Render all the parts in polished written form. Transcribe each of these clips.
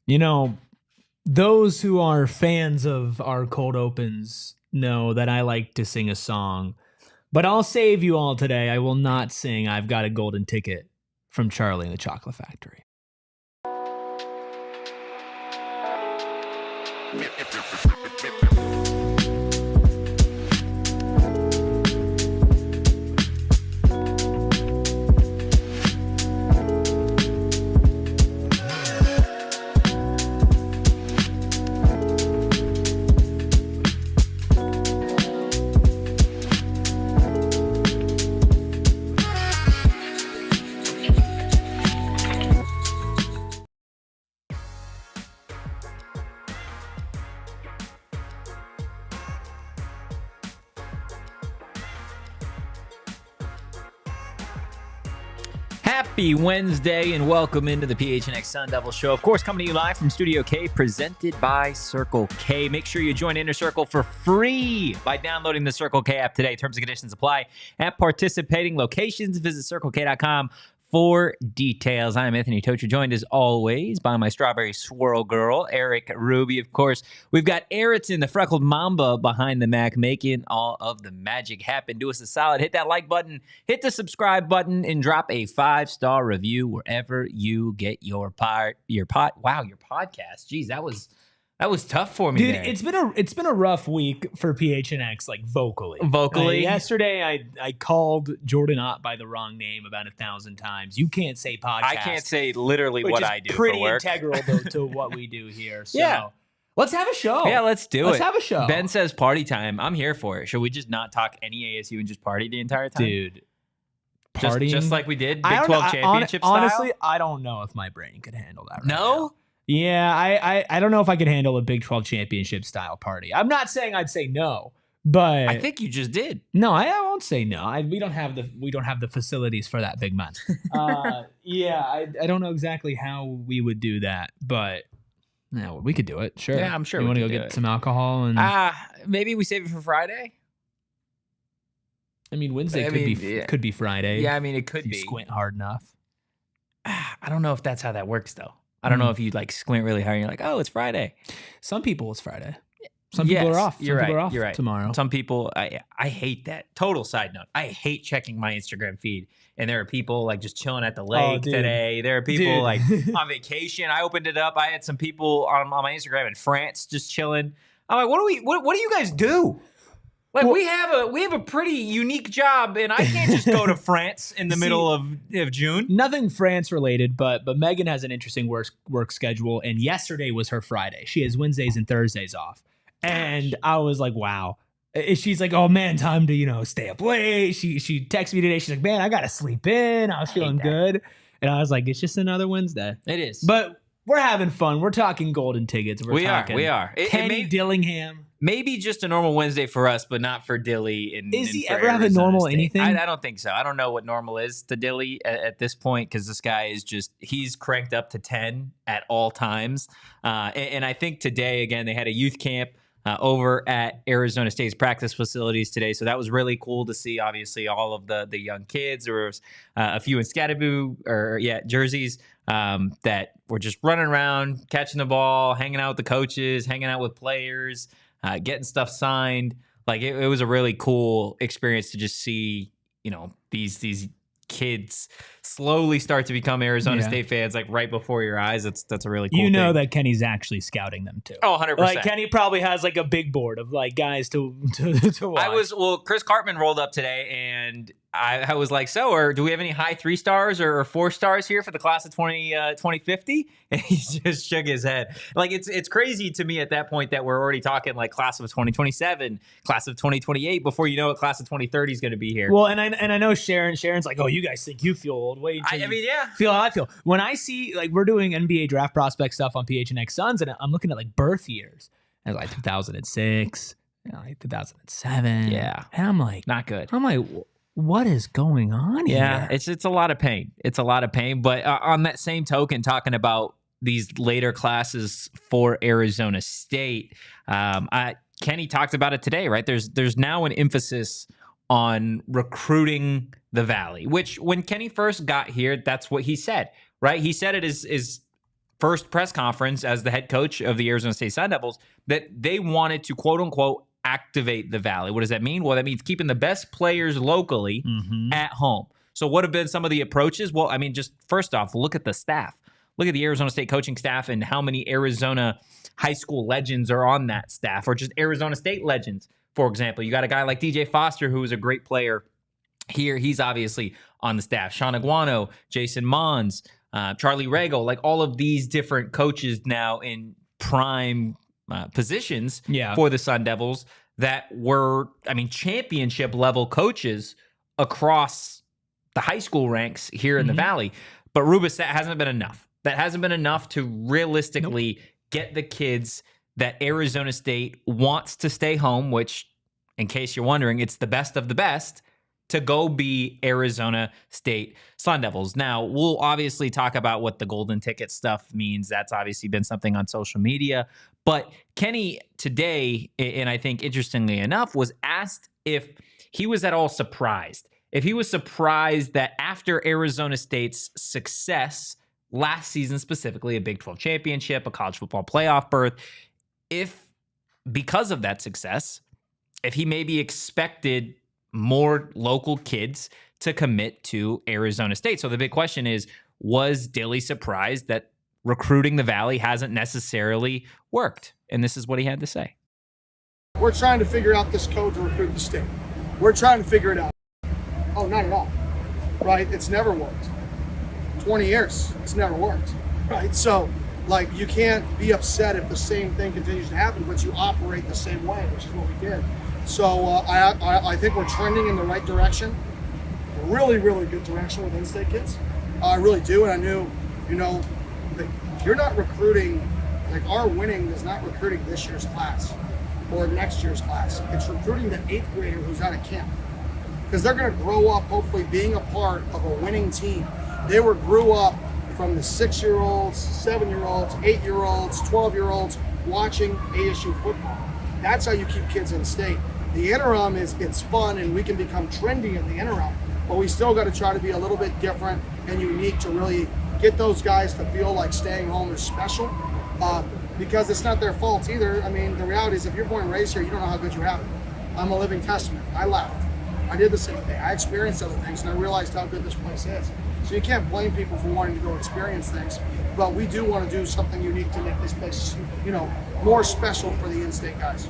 You know, those who are fans of our cold opens know that I like to sing a song, but I'll save you all today. I will not sing I've Got a Golden Ticket from Charlie and the Chocolate Factory. Happy Wednesday and welcome into the PHNX Sun Devils show. Of course, coming to you live from Studio K, presented by Circle K. Make sure you join Inner Circle for free by downloading the Circle K app today. Terms and conditions apply at participating locations. Visit CircleK.com for details. I'm Anthony Totri, joined as always by my strawberry swirl girl, Erik Ruby. Of course, we've got Erickson, the freckled mamba behind the Mac, making all of the magic happen. Do us a solid, hit that like button, hit the subscribe button, and drop a 5-star review wherever you get your podcast. Jeez, that was tough for me, dude. there. It's been a rough week for PHNX, like vocally. Yesterday, I called Jordan Ott by the wrong name about 1,000 times. You can't say podcast. I can't say literally what I do. Pretty for work. integral though, to what we do here. So Yeah. let's have a show. Yeah, let's do it. Let's have a show. Ben says party time. I'm here for it. Should we just not talk any ASU and just party the entire time? Dude. Partying? Just like we did, Big I don't 12 know. championship style? Honestly, I don't know if my brain could handle that right No? now. Yeah, I don't know if I could handle a Big 12 championship style party. I'm not saying I'd say no, but I think you just did. no, I won't say no. We don't have the facilities for that, big man. I don't know exactly how we would do that, but no, we could do it. Sure. Yeah, I'm sure You we want to could go do get it. some alcohol and Maybe we save it for Friday? I mean Wednesday could be Friday. Yeah, I mean, it could if you be. squint hard enough. I don't know if that's how that works, though. I don't know if you like squint really hard and you're like, oh, it's Friday. Some people it's Friday. Some people are off. You're right. You're right. Tomorrow. Some people, I hate that. Total side note. I hate checking my Instagram feed. And there are people like just chilling at the lake today. There are people like on vacation. I opened it up. I had some people on my Instagram in France just chilling. I'm like, what do you guys do? Like, we have a pretty unique job, and I can't just go to France in the middle of June. Nothing France related, but Megan has an interesting work schedule, and yesterday was her Friday. She has Wednesdays and Thursdays off. And I was like, wow. She's like, oh man, time to, stay up late. She texted me today. She's like, man, I gotta sleep in. I was feeling good. And I was like, it's just another Wednesday. It is. But we're having fun. We're talking golden tickets. We are. Kenny Dillingham. Maybe just a normal Wednesday for us, but not for Dilly. Is he ever have a normal anything? I don't think so. I don't know what normal is to Dilly at this point, because this guy is he's cranked up to 10 at all times. And I think today, again, they had a youth camp over at Arizona State's practice facilities today. So that was really cool to see, obviously, all of the young kids. There was a few in Scattaboo, jerseys that were just running around, catching the ball, hanging out with the coaches, hanging out with players, getting stuff signed. Like it was a really cool experience to just see, these kids slowly start to become Arizona State fans, like right before your eyes. That's a really cool thing. That Kenny's actually scouting them too. Oh, 100%. Like Kenny probably has like a big board of like guys to watch. Chris Cartman rolled up today, and I was like, so, do we have any high 3 stars or 4 stars here for the class of 2050? And he just shook his head. Like, it's crazy to me at that point that we're already talking like class of 2027, class of 2028, before you know what class of 2030 is going to be here. Well, and I know Sharon's like, oh, you guys think you feel old. Wait until feel how I feel. When I see, like, we're doing NBA draft prospect stuff on PHNX Suns, and I'm looking at like birth years. And like 2006, like 2007. Yeah. And I'm like, not good. I'm like, what is going on here? Yeah, it's a lot of pain. It's a lot of pain. But on that same token, talking about these later classes for Arizona State, Kenny talked about it today, right? There's now an emphasis on recruiting the Valley, which when Kenny first got here, that's what he said, right? He said it is first press conference as the head coach of the Arizona State Sun Devils that they wanted to, quote unquote, activate the Valley. What does that mean? Well, that means keeping the best players locally at home. So what have been some of the approaches? Well, I mean, just first off, look at the staff. Look at the Arizona State coaching staff and how many Arizona high school legends are on that staff, or just Arizona State legends. For example, you got a guy like DJ Foster, who is a great player here. He's obviously on the staff. Sean Aguano, Jason Mons, Charlie Regal, like all of these different coaches now in prime positions for the Sun Devils that were, I mean, championship level coaches across the high school ranks here in the Valley. But Rubus, that hasn't been enough. That hasn't been enough to realistically get the kids that Arizona State wants to stay home, which, in case you're wondering, it's the best of the best, to go be Arizona State Sun Devils. Now, we'll obviously talk about what the golden ticket stuff means. That's obviously been something on social media. But Kenny today, and I think interestingly enough, was asked if he was at all surprised. If he was surprised that after Arizona State's success last season, specifically a Big 12 championship, a college football playoff berth, if because of that success, if he maybe expected more local kids to commit to Arizona State. So the big question is, was Dilly surprised that recruiting the Valley hasn't necessarily worked? And this is what he had to say. We're trying to figure out this code to recruit the state. We're trying to figure it out. Oh, not at all, right? It's never worked. 20 years, it's never worked, right? So, like, you can't be upset if the same thing continues to happen, but you operate the same way, which is what we did. So I think we're trending in the right direction, really, really good direction with in-state kids. I really do, and I knew, you know, that you're not recruiting, like our winning is not recruiting this year's class or next year's class. It's recruiting the 8th grader who's out of camp, because they're going to grow up hopefully being a part of a winning team. They grew up from the 6-year-olds, 7-year-olds, 8-year-olds, 12-year-olds watching ASU football. That's how you keep kids in state. The interim it's fun and we can become trendy in the interim, but we still got to try to be a little bit different and unique to really get those guys to feel like staying home is special, because it's not their fault either. I mean, the reality is if you're born and raised here, you don't know how good you have it. I'm a living testament. I left. I did the same thing. I experienced other things and I realized how good this place is. So you can't blame people for wanting to go experience things, but we do want to do something unique to make this place, you know, more special for the in-state guys.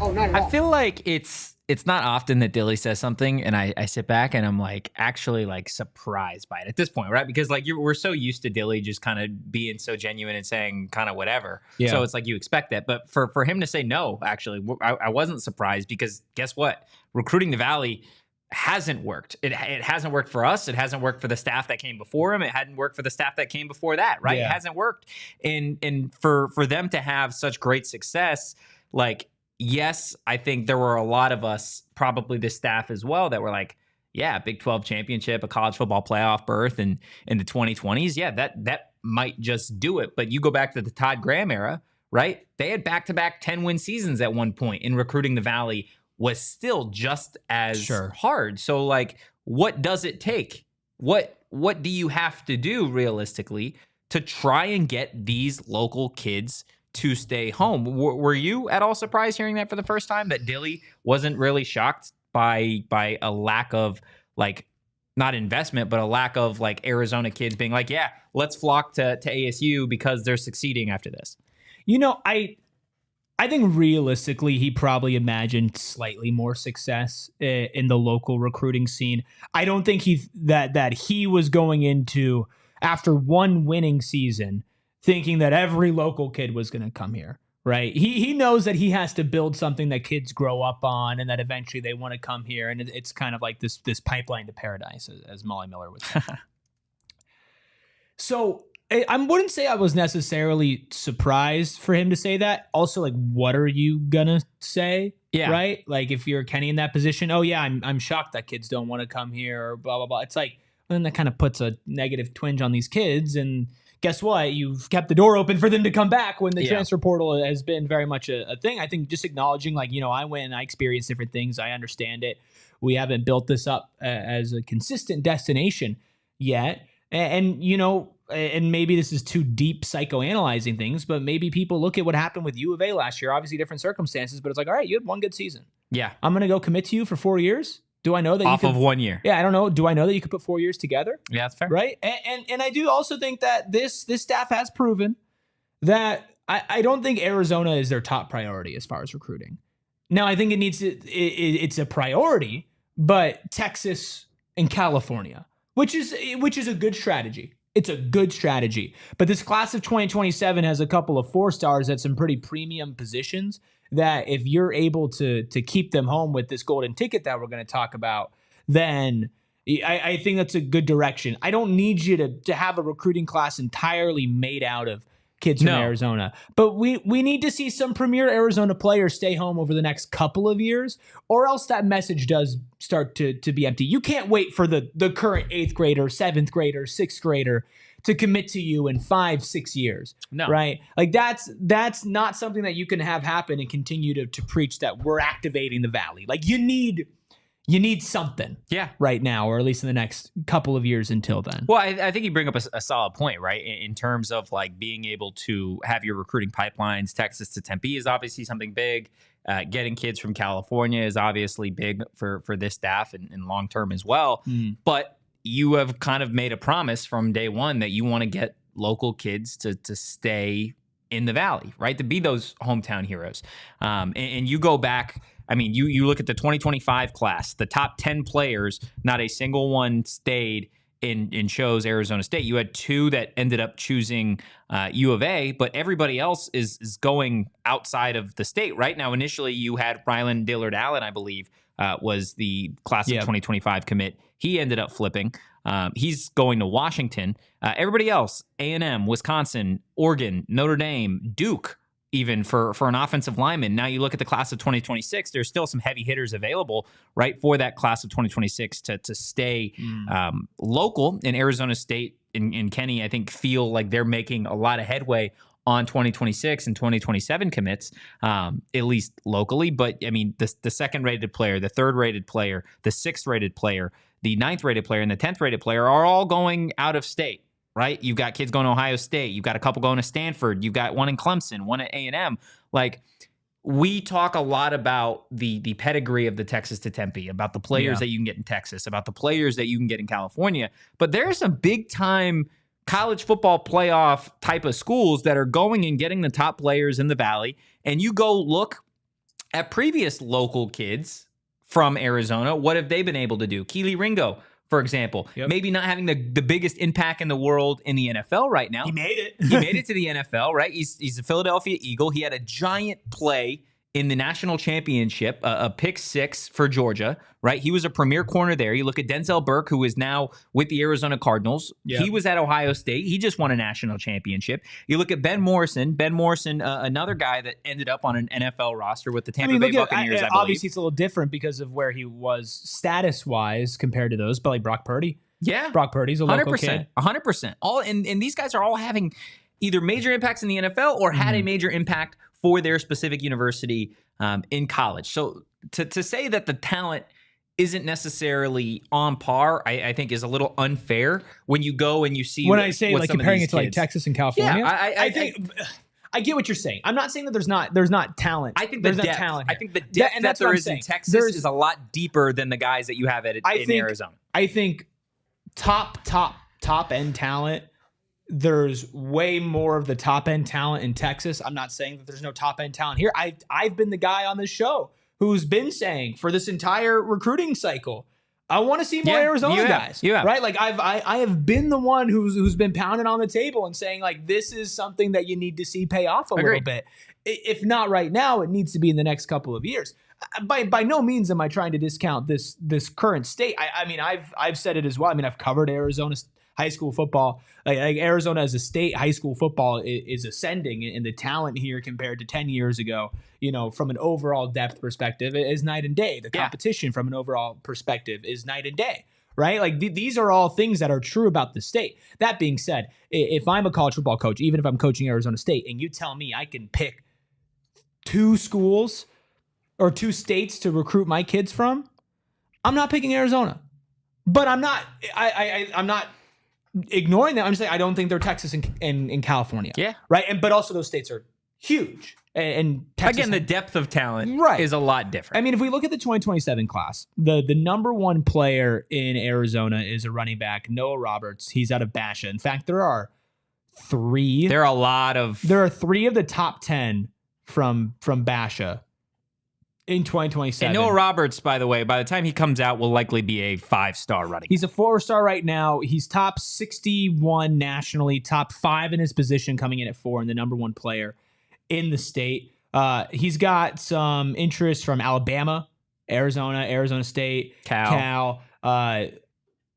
Oh, not at all. I feel like it's not often that Dilly says something and I sit back and I'm like actually like surprised by it at this point, right? Because like we're so used to Dilly just kind of being so genuine and saying kind of whatever. Yeah. So it's like you expect that. But for him to say no, actually, I wasn't surprised, because guess what? Recruiting the Valley hasn't worked. It hasn't worked for us. It hasn't worked for the staff that came before him. It hadn't worked for the staff that came before that, right? Yeah. It hasn't worked. And for them to have such great success, like, yes, I think there were a lot of us, probably the staff as well, that were like, yeah, Big 12 championship, a college football playoff berth in the 2020s. Yeah, that might just do it. But you go back to the Todd Graham era, right? They had back-to-back 10-win seasons at one point, and recruiting the Valley was still just as hard. So, like, what does it take? What do you have to do realistically to try and get these local kids to stay home? Were you at all surprised hearing that for the first time, that Dilly wasn't really shocked by a lack of, like, not investment, but a lack of like Arizona kids being like, yeah, let's flock to ASU because they're succeeding after this? You know, I think realistically, he probably imagined slightly more success in the local recruiting scene. I don't think that he was going into, after one winning season, thinking that every local kid was going to come here, right? He knows that he has to build something that kids grow up on and that eventually they want to come here. And it's kind of like this pipeline to paradise, as Molly Miller would say. So I wouldn't say I was necessarily surprised for him to say that. Also, like, what are you gonna say? Yeah. Right? Like, if you're Kenny in that position, oh yeah, I'm shocked that kids don't want to come here, or blah, blah, blah. It's like, then that kind of puts a negative twinge on these kids. And guess what? You've kept the door open for them to come back when the transfer portal has been very much a thing. I think just acknowledging, like, you know, I went and I experienced different things. I understand it. We haven't built this up as a consistent destination yet. And you know, and maybe this is too deep psychoanalyzing things, but maybe people look at what happened with U of A last year, obviously different circumstances, but it's like, all right, you had one good season. Yeah. I'm going to go commit to you for 4 years. Do I know that off you could, of 1 year? Yeah, I don't know. Do I know that you could put 4 years together? Yeah, that's fair. Right. And I do also think that this staff has proven that I don't think Arizona is their top priority as far as recruiting. Now, I think it's a priority, but Texas and California, which is a good strategy. It's a good strategy. But this class of 2027 has a couple of 4-stars at some pretty premium positions that if you're able to keep them home with this golden ticket that we're going to talk about, then I think that's a good direction. I don't need you to have a recruiting class entirely made out of kids from Arizona. But we need to see some premier Arizona players stay home over the next couple of years, or else that message does start to be empty. You can't wait for the current 8th grader, 7th grader, 6th grader to commit to you in 5-6 years. No. Right? Like that's not something that you can have happen and continue to preach that we're activating the Valley. Like you need something right now, or at least in the next couple of years until then. Well, I think you bring up a solid point, right? In terms of like being able to have your recruiting pipelines. Texas to Tempe is obviously something big. Getting kids from California is obviously big for this staff and long term as well. But you have kind of made a promise from day one that you want to get local kids to stay in the Valley, right? To be those hometown heroes. And you go back, I mean, you look at the 2025 class, the top 10 players, not a single one stayed in chose Arizona State. You had 2 that ended up choosing U of A, but everybody else is going outside of the state. Right now, initially you had Rylan Dillard Allen, I believe, was the class of 2025 commit. He ended up flipping. He's going to Washington. Everybody else, A&M, Wisconsin, Oregon, Notre Dame, Duke, even for an offensive lineman. Now you look at the class of 2026, there's still some heavy hitters available, right, for that class of 2026 to stay local. In Arizona State and Kenny, I think, feel like they're making a lot of headway on 2026 and 2027 commits, at least locally. But, I mean, the second-rated player, the third-rated player, the sixth-rated player, the ninth-rated player, and the 10th-rated player are all going out of state. Right? You've got kids going to Ohio State. You've got a couple going to Stanford. You've got one in Clemson, one at A&M. Like, we talk a lot about the pedigree of the Texas to Tempe, about the players that you can get in Texas, about the players that you can get in California. But there are some big-time college football playoff type of schools that are going and getting the top players in the Valley. And you go look at previous local kids from Arizona. What have they been able to do? Keely Ringo, for example, maybe not having the biggest impact in the world in the NFL right now. He made it. He made it to the NFL, right? He's a Philadelphia Eagle. He had a giant play in the national championship, a pick 6 for Georgia, right? He was a premier corner there. You look at Denzel Burke, who is now with the Arizona Cardinals. Yep. He was at Ohio State. He just won a national championship. You look at Ben Morrison, another guy that ended up on an NFL roster with the Tampa Bay Buccaneers, I believe. Obviously, it's a little different because of where he was status-wise compared to those, but like Brock Purdy. Yeah. Brock Purdy's a local kid. 100%. And these guys are all having either major impacts in the NFL or had a major impact for their specific university in college. So to say that the talent isn't necessarily on par, I think is a little unfair when you go and you see when I say like comparing it to like Texas and California. Yeah, I think I get what you're saying. I'm not saying that there's not talent. I think there's not talent. I think the depth that there is in Texas is a lot deeper than the guys that you have in Arizona. I think top end talent. There's way more of the top end talent in Texas. I'm not saying that there's no top end talent here. I've been the guy on this show who's been saying for this entire recruiting cycle, I want to see more Arizona guys. Right? Like I have been the one who's been pounding on the table and saying like this is something that you need to see pay off a little bit. If not right now, it needs to be in the next couple of years. By no means am I trying to discount this current state. I mean I've said it as well. I mean I've covered Arizona high school football. Like Arizona as a state, high school football is ascending, and the talent here compared to 10 years ago, from an overall depth perspective is night and day. The competition from an overall perspective is night and day, right? Like these are all things that are true about the state. That being said, if I'm a college football coach, even if I'm coaching Arizona State, and you tell me I can pick 2 schools or 2 states to recruit my kids from, I'm not picking Arizona. But I'm not ignoring that, I'm just saying I don't think they're Texas and California. Yeah. Right. But also those states are huge. And Texas, again, the depth of talent Right. is a lot different. I mean, if we look at the 2027 class, the number one player in Arizona is a running back, Noah Roberts. He's out of Basha. In fact, there are three of the top 10 from Basha in 2027. And Noah Roberts, by the way, by the time he comes out, will likely be a 5-star running back. He's a 4-star right now. He's top 61 nationally, top 5 in his position, coming in at 4, and the number one player in the state. He's got some interest from Alabama, Arizona State, Cal.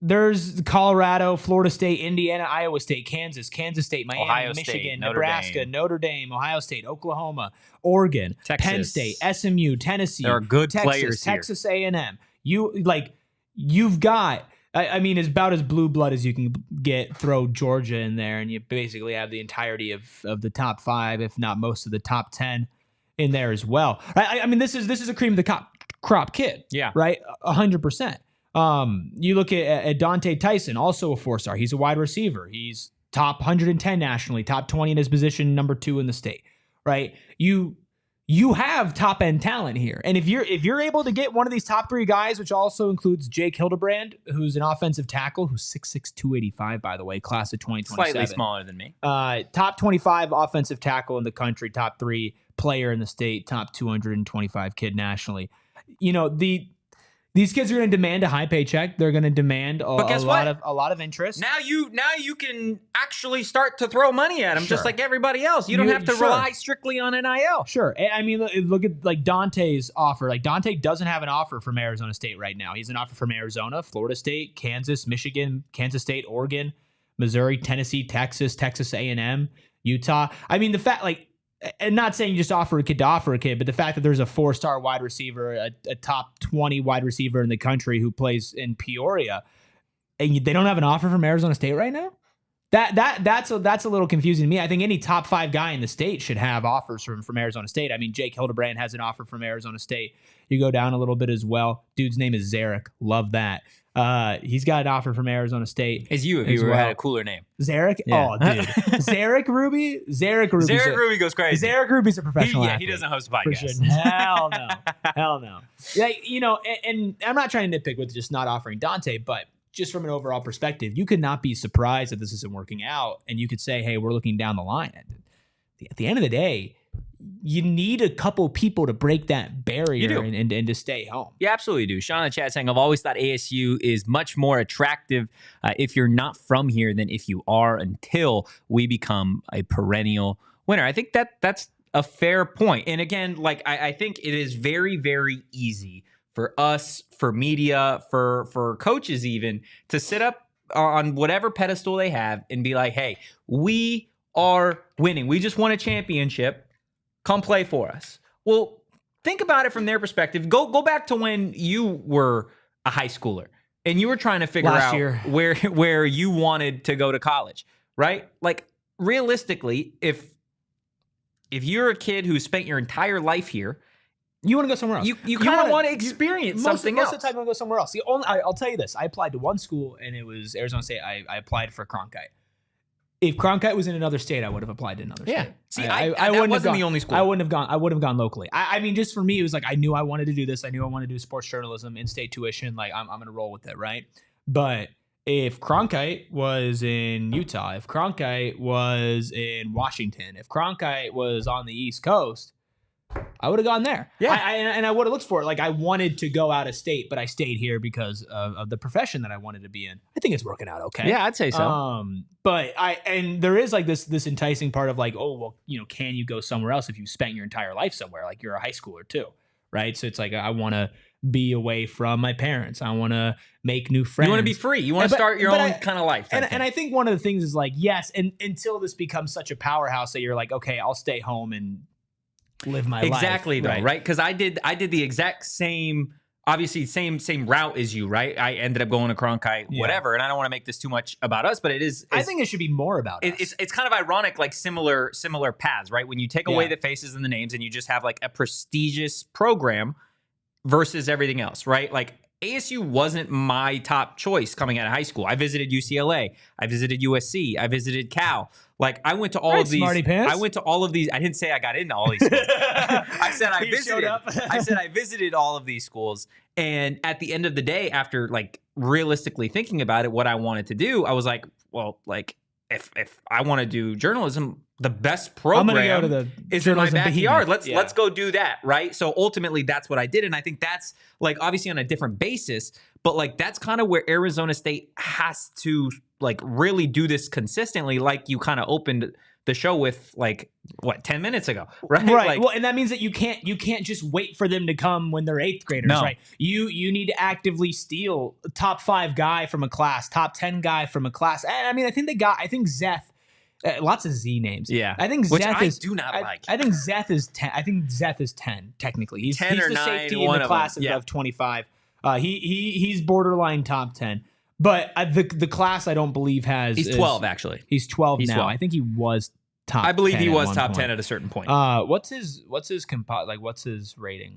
There's Colorado, Florida State, Indiana, Iowa State, Kansas State, Miami, Ohio State, Michigan, Notre Nebraska, Dame. Notre Dame, Ohio State, Oklahoma, Oregon, Texas. Penn State, SMU, Tennessee. There are good Texas, players here. Texas A&M. You've got, I mean, it's about as blue blood as you can get. Throw Georgia in there, and you basically have the entirety of the top 5, if not most of the top 10 in there as well. I mean, this is a cream of the crop kid. Yeah. Right? 100%. You look at Dante Tyson, also a 4-star. He's a wide receiver. He's top 110 nationally, top 20 in his position, number 2 in the state. Right? You have top end talent here. And if you're able to get one of these top 3 guys, which also includes Jake Hildebrand, who's an offensive tackle, who's 6'6", 285, by the way, class of 2027. Slightly smaller than me. Top 25 offensive tackle in the country, top 3 player in the state, top 225 kid nationally. You know, these kids are going to demand a high paycheck. They're going to demand a lot of interest. Now you can actually start to throw money at them, just Sure. like everybody else. You don't have to rely strictly on NIL. Sure. I mean, look at like Dante's offer. Like Dante doesn't have an offer from Arizona State right now. He's an offer from Arizona, Florida State, Kansas, Michigan, Kansas State, Oregon, Missouri, Tennessee, Texas A&M, Utah. I mean, the fact, like, and not saying you just offer a kid to offer a kid, but the fact that there's a 4-star wide receiver, a top 20 wide receiver in the country who plays in Peoria, and they don't have an offer from Arizona State right now. That's a little confusing to me. I think any top 5 guy in the state should have offers from Arizona State. I mean, Jake Hildebrand has an offer from Arizona State. You go down a little bit as well. Dude's name is Erik. Love that. He's got an offer from Arizona State. As you, if you had a cooler name. Erik? Yeah. Oh, dude. Erik Ruby goes crazy. Erik Ruby's a professional athlete. He doesn't host a podcast. For sure. Hell no. Hell no. Like, you know, and I'm not trying to nitpick with just not offering Dante, but just from an overall perspective, you could not be surprised that this isn't working out. And you could say, hey, we're looking down the line. At the end of the day, you need a couple people to break that barrier and to stay home. You absolutely do. Sean in the chat saying, I've always thought ASU is much more attractive if you're not from here than if you are, until we become a perennial winner. I think that's a fair point. And again, like I think it is very, very easy for us, for media, for coaches even, to sit up on whatever pedestal they have and be like, hey, we are winning. We just won a championship. Come play for us. Well, think about it from their perspective. Go back to when you were a high schooler and you were trying to figure out where you wanted to go to college, right? Like, realistically, if you're a kid who spent your entire life here, you want to go somewhere else. You kind of want to experience something else. Most of the time, you want to go somewhere else. I'll tell you this. I applied to one school, and it was Arizona State. I applied for Cronkite. If Cronkite was in another state, I would have applied to another state. See, I wasn't the only school. I wouldn't have gone locally. I mean, just for me, it was like I knew I wanted to do this. I knew I wanted to do sports journalism, in-state tuition. Like, I'm going to roll with it, right? But if Cronkite was in Utah, if Cronkite was in Washington, if Cronkite was on the East Coast, I would have gone there. Yeah. I would have looked for it. Like, I wanted to go out of state, but I stayed here because of the profession that I wanted to be in. I think it's working out okay. Yeah, I'd say so. But there is like this enticing part of like, oh, well, you know, can you go somewhere else if you spent your entire life somewhere? Like, you're a high schooler too, right? So it's like, I want to be away from my parents. I want to make new friends. You want to be free. You want to start your own kind of life. And I think one of the things is like, yes, and until this becomes such a powerhouse that you're like, okay, I'll stay home and live my life. Exactly, though, right? Because I did the exact same, obviously same route as you, right? I ended up going to Cronkite, whatever. And I don't want to make this too much about us, but I think it should be more about us. It's kind of ironic, like similar paths, right? When you take away the faces and the names and you just have like a prestigious program versus everything else, right? Like, ASU wasn't my top choice coming out of high school. I visited UCLA. I visited USC. I visited Cal. Like, I went to all of these. Smarty pants. I went to all of these. I didn't say I got into all these schools. I said I visited. I said I visited all of these schools. And at the end of the day, after like realistically thinking about it, what I wanted to do, I was like, well, like if I want to do journalism, the best program is in my backyard. Let's go do that, right? So ultimately, that's what I did, and I think that's like obviously on a different basis, but like that's kind of where Arizona State has to like really do this consistently, like you kind of opened the show with like what 10 minutes ago, right? Right. Like, well, and that means that you can't just wait for them to come when they're 8th graders, right? You need to actively steal a top 5 guy from a class, top 10 guy from a class. And I mean, I think Zeth. Lots of Z names. Yeah. I think Which Zeth I is. do not like. I think Zeth is 10. I think Zeth is 10 technically. He's 10 or the 9, safety in the class of 25. He's borderline top 10. But the class I don't believe has. He's 12 actually. He's 12 he's now. 12. I think he was top. I believe 10 he was top point. 10 at a certain point. What's his what's his rating?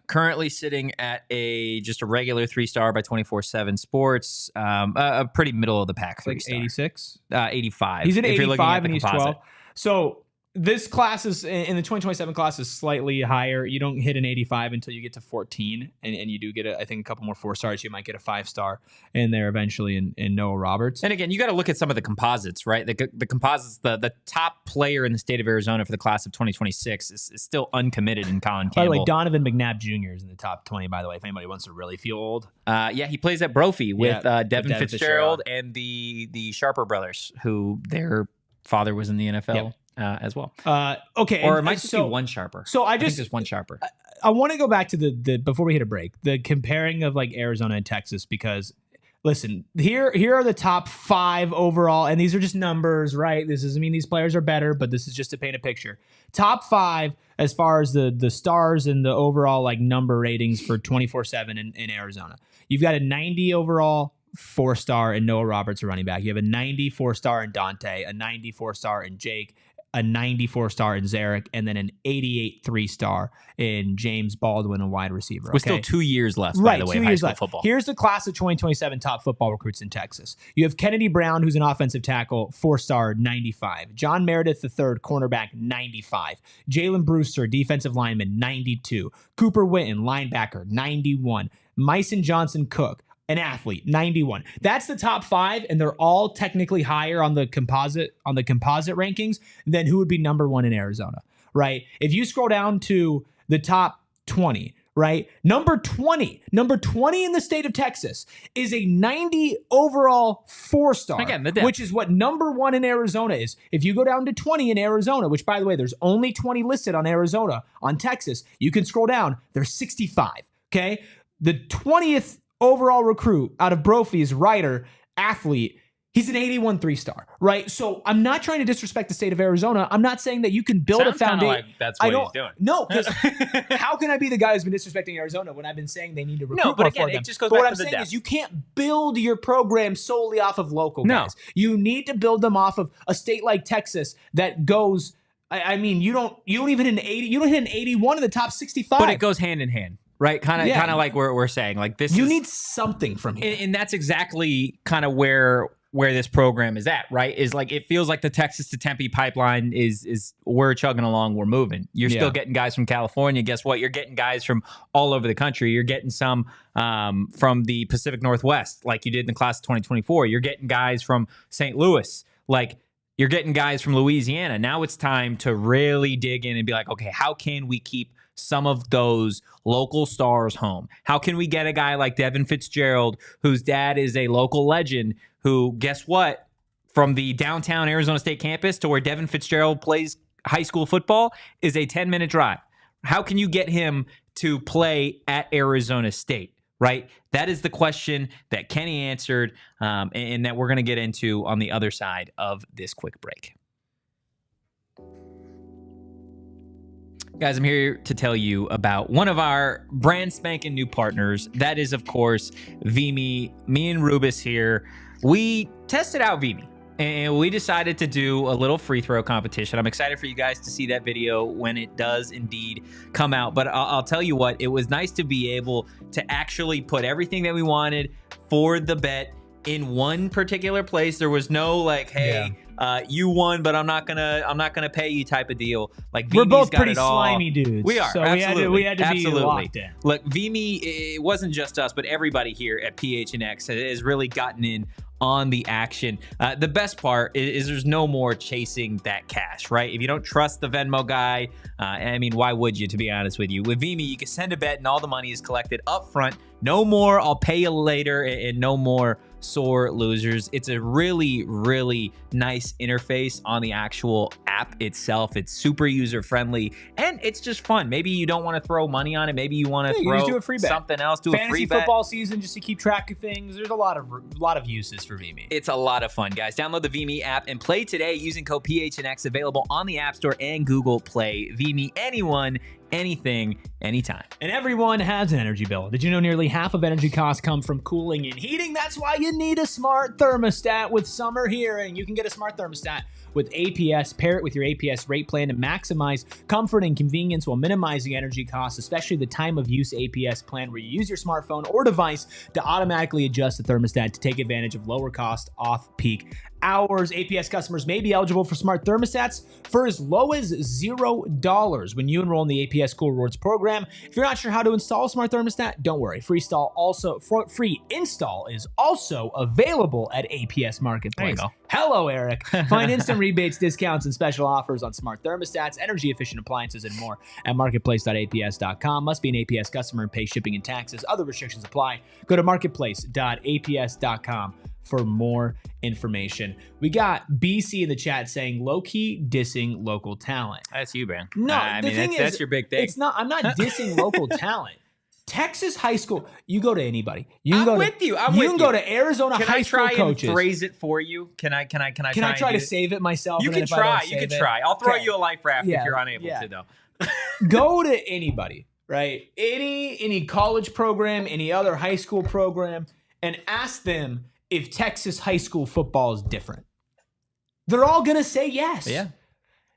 Currently sitting at just a regular 3-star by 24/7 Sports. A pretty middle of the pack 3-star. 86, 85. He's at if 85 and he's 12. So this class is in the 2027 class is slightly higher. You don't hit an 85 until you get to 14, and you do get I think a couple more 4-stars. You might get a 5-star in there eventually in Noah Roberts. And again, you got to look at some of the composites, right? The composites, the top player in the state of Arizona for the class of 2026 is still uncommitted in Colin Campbell. By the way, Donovan McNabb Jr. is in the top 20. By the way, if anybody wants to really feel old, he plays at Brophy with Devin Fitzgerald Fitzgerald and the Sharper brothers, who their father was in the NFL. Yep. As well. Okay. Or it might just be one Sharper. So I think there's one Sharper. I want to go back to the before we hit a break, the comparing of like Arizona and Texas, because listen, here are the top 5 overall, and these are just numbers, right? This doesn't mean these players are better, but this is just to paint a picture. Top 5 as far as the stars and the overall like number ratings for 24/7 in Arizona. You've got a 90 overall 4-star in Noah Roberts, a running back. You have a 94-star in Dante, a 94-star in Jake, a 94-star in Erik, and then an 88 3-star in James Baldwin, a wide receiver. With still 2 years left, by the way, of high school football. Here's the class of 2027 top football recruits in Texas. You have Kennedy Brown, who's an offensive tackle, 4-star, 95. John Meredith III, cornerback, 95. Jalen Brewster, defensive lineman, 92. Cooper Witten, linebacker, 91. Myson Johnson Cook, an athlete, 91. That's the top 5, and they're all technically higher on the composite rankings than who would be number 1 in Arizona, right? If you scroll down to the top 20, right? Number 20 in the state of Texas is a 90 overall 4-star, again, the depth, which is what number 1 in Arizona is. If you go down to 20 in Arizona, which by the way, there's only 20 listed on Arizona, on Texas, you can scroll down, there's 65, okay? The 20th overall recruit out of Brophy is Ryder, athlete. He's an 81 3-star, right? So I'm not trying to disrespect the state of Arizona. I'm not saying that you can build a foundation. Like that's what he's doing. No, because how can I be the guy who's been disrespecting Arizona when I've been saying they need to recruit but more again, for them? it just goes but back what to I'm the saying depth. is you can't build your program solely off of local guys. You need to build them off of a state like Texas that goes. I mean, you don't even hit an 80. You don't hit an 81 in the top 65. But it goes hand in hand. Right, kind of like we're saying, like this. You need something from here, and that's exactly kind of where this program is at. Right, is like it feels like the Texas to Tempe pipeline is we're chugging along, we're moving. You're still getting guys from California. Guess what? You're getting guys from all over the country. You're getting some from the Pacific Northwest, like you did in the class of 2024. You're getting guys from St. Louis, like. You're getting guys from Louisiana. Now it's time to really dig in and be like, okay, how can we keep some of those local stars home? How can we get a guy like Devin Fitzgerald, whose dad is a local legend, who, guess what, from the downtown Arizona State campus to where Devin Fitzgerald plays high school football is a 10-minute drive. How can you get him to play at Arizona State? Right? That is the question that Kenny answered and that we're going to get into on the other side of this quick break. Guys, I'm here to tell you about one of our brand spanking new partners. That is, of course, Vimy. Me and Rubus here. We tested out Vimy. And we decided to do a little free throw competition. I'm excited for you guys to see that video when it does indeed come out. But I'll tell you what, it was nice to be able to actually put everything that we wanted for the bet in one particular place. There was no like, hey, you won, but I'm not gonna pay you type of deal. Like we're Vimi's both got pretty it all. slimy dudes. We are, so absolutely. we had to be Absolutely. locked in. Look, Vimy, it wasn't just us, but everybody here at PHNX has really gotten in on the action. The best part is there's no more chasing that cash, right? If you don't trust the Venmo guy, I mean, why would you, to be honest with you? With Vimy, you can send a bet and all the money is collected up front. No more, I'll pay you later, and no more sore losers. It's a really, really nice interface on the actual app itself. It's super user friendly and it's just fun. Maybe you don't want to throw money on it. Maybe you want to throw just do a free bet. Something else. Do a free Fantasy bet. football season, just to keep track of things. There's a lot of uses for Vimy. It's a lot of fun, guys. Download the Vimy app and play today using code PHNX, available on the App Store and Google Play. Vimy, anyone, anything, anytime. And everyone has an energy bill. Did you know nearly half of energy costs come from cooling and heating? That's why you need a smart thermostat with summer here. And you can get a smart thermostat with APS. Pair it with your APS rate plan to maximize comfort and convenience while minimizing energy costs, especially the time of use APS plan where you use your smartphone or device to automatically adjust the thermostat to take advantage of lower cost off-peak hours. APS customers may be eligible for smart thermostats for as low as $0 when you enroll in the APS Cool Rewards program. If you're not sure how to install a smart thermostat, don't worry. Free install is also available at APS Marketplace. There you go. Hello, Erik. Find instant rebates, discounts, and special offers on smart thermostats, energy-efficient appliances, and more at marketplace.aps.com. Must be an APS customer and pay shipping and taxes. Other restrictions apply. Go to marketplace.aps.com for more information. We got BC in the chat saying low-key dissing local talent. That's you, man. No, I the mean, thing that's is, your big thing. It's not. I'm not dissing local talent. Texas high school. You go to anybody. You can I'm go with to, you. I'm you with can you. go to Arizona Can high I school try coaches. and phrase it for you? Can I try to save it myself? You and can then if I try. don't You can save it- try. I'll throw Okay. you a life raft Yeah, if you're unable yeah. to, though. Go to anybody, right? Any college program, any other high school program, and ask them if Texas high school football is different. They're all gonna say yes. Yeah.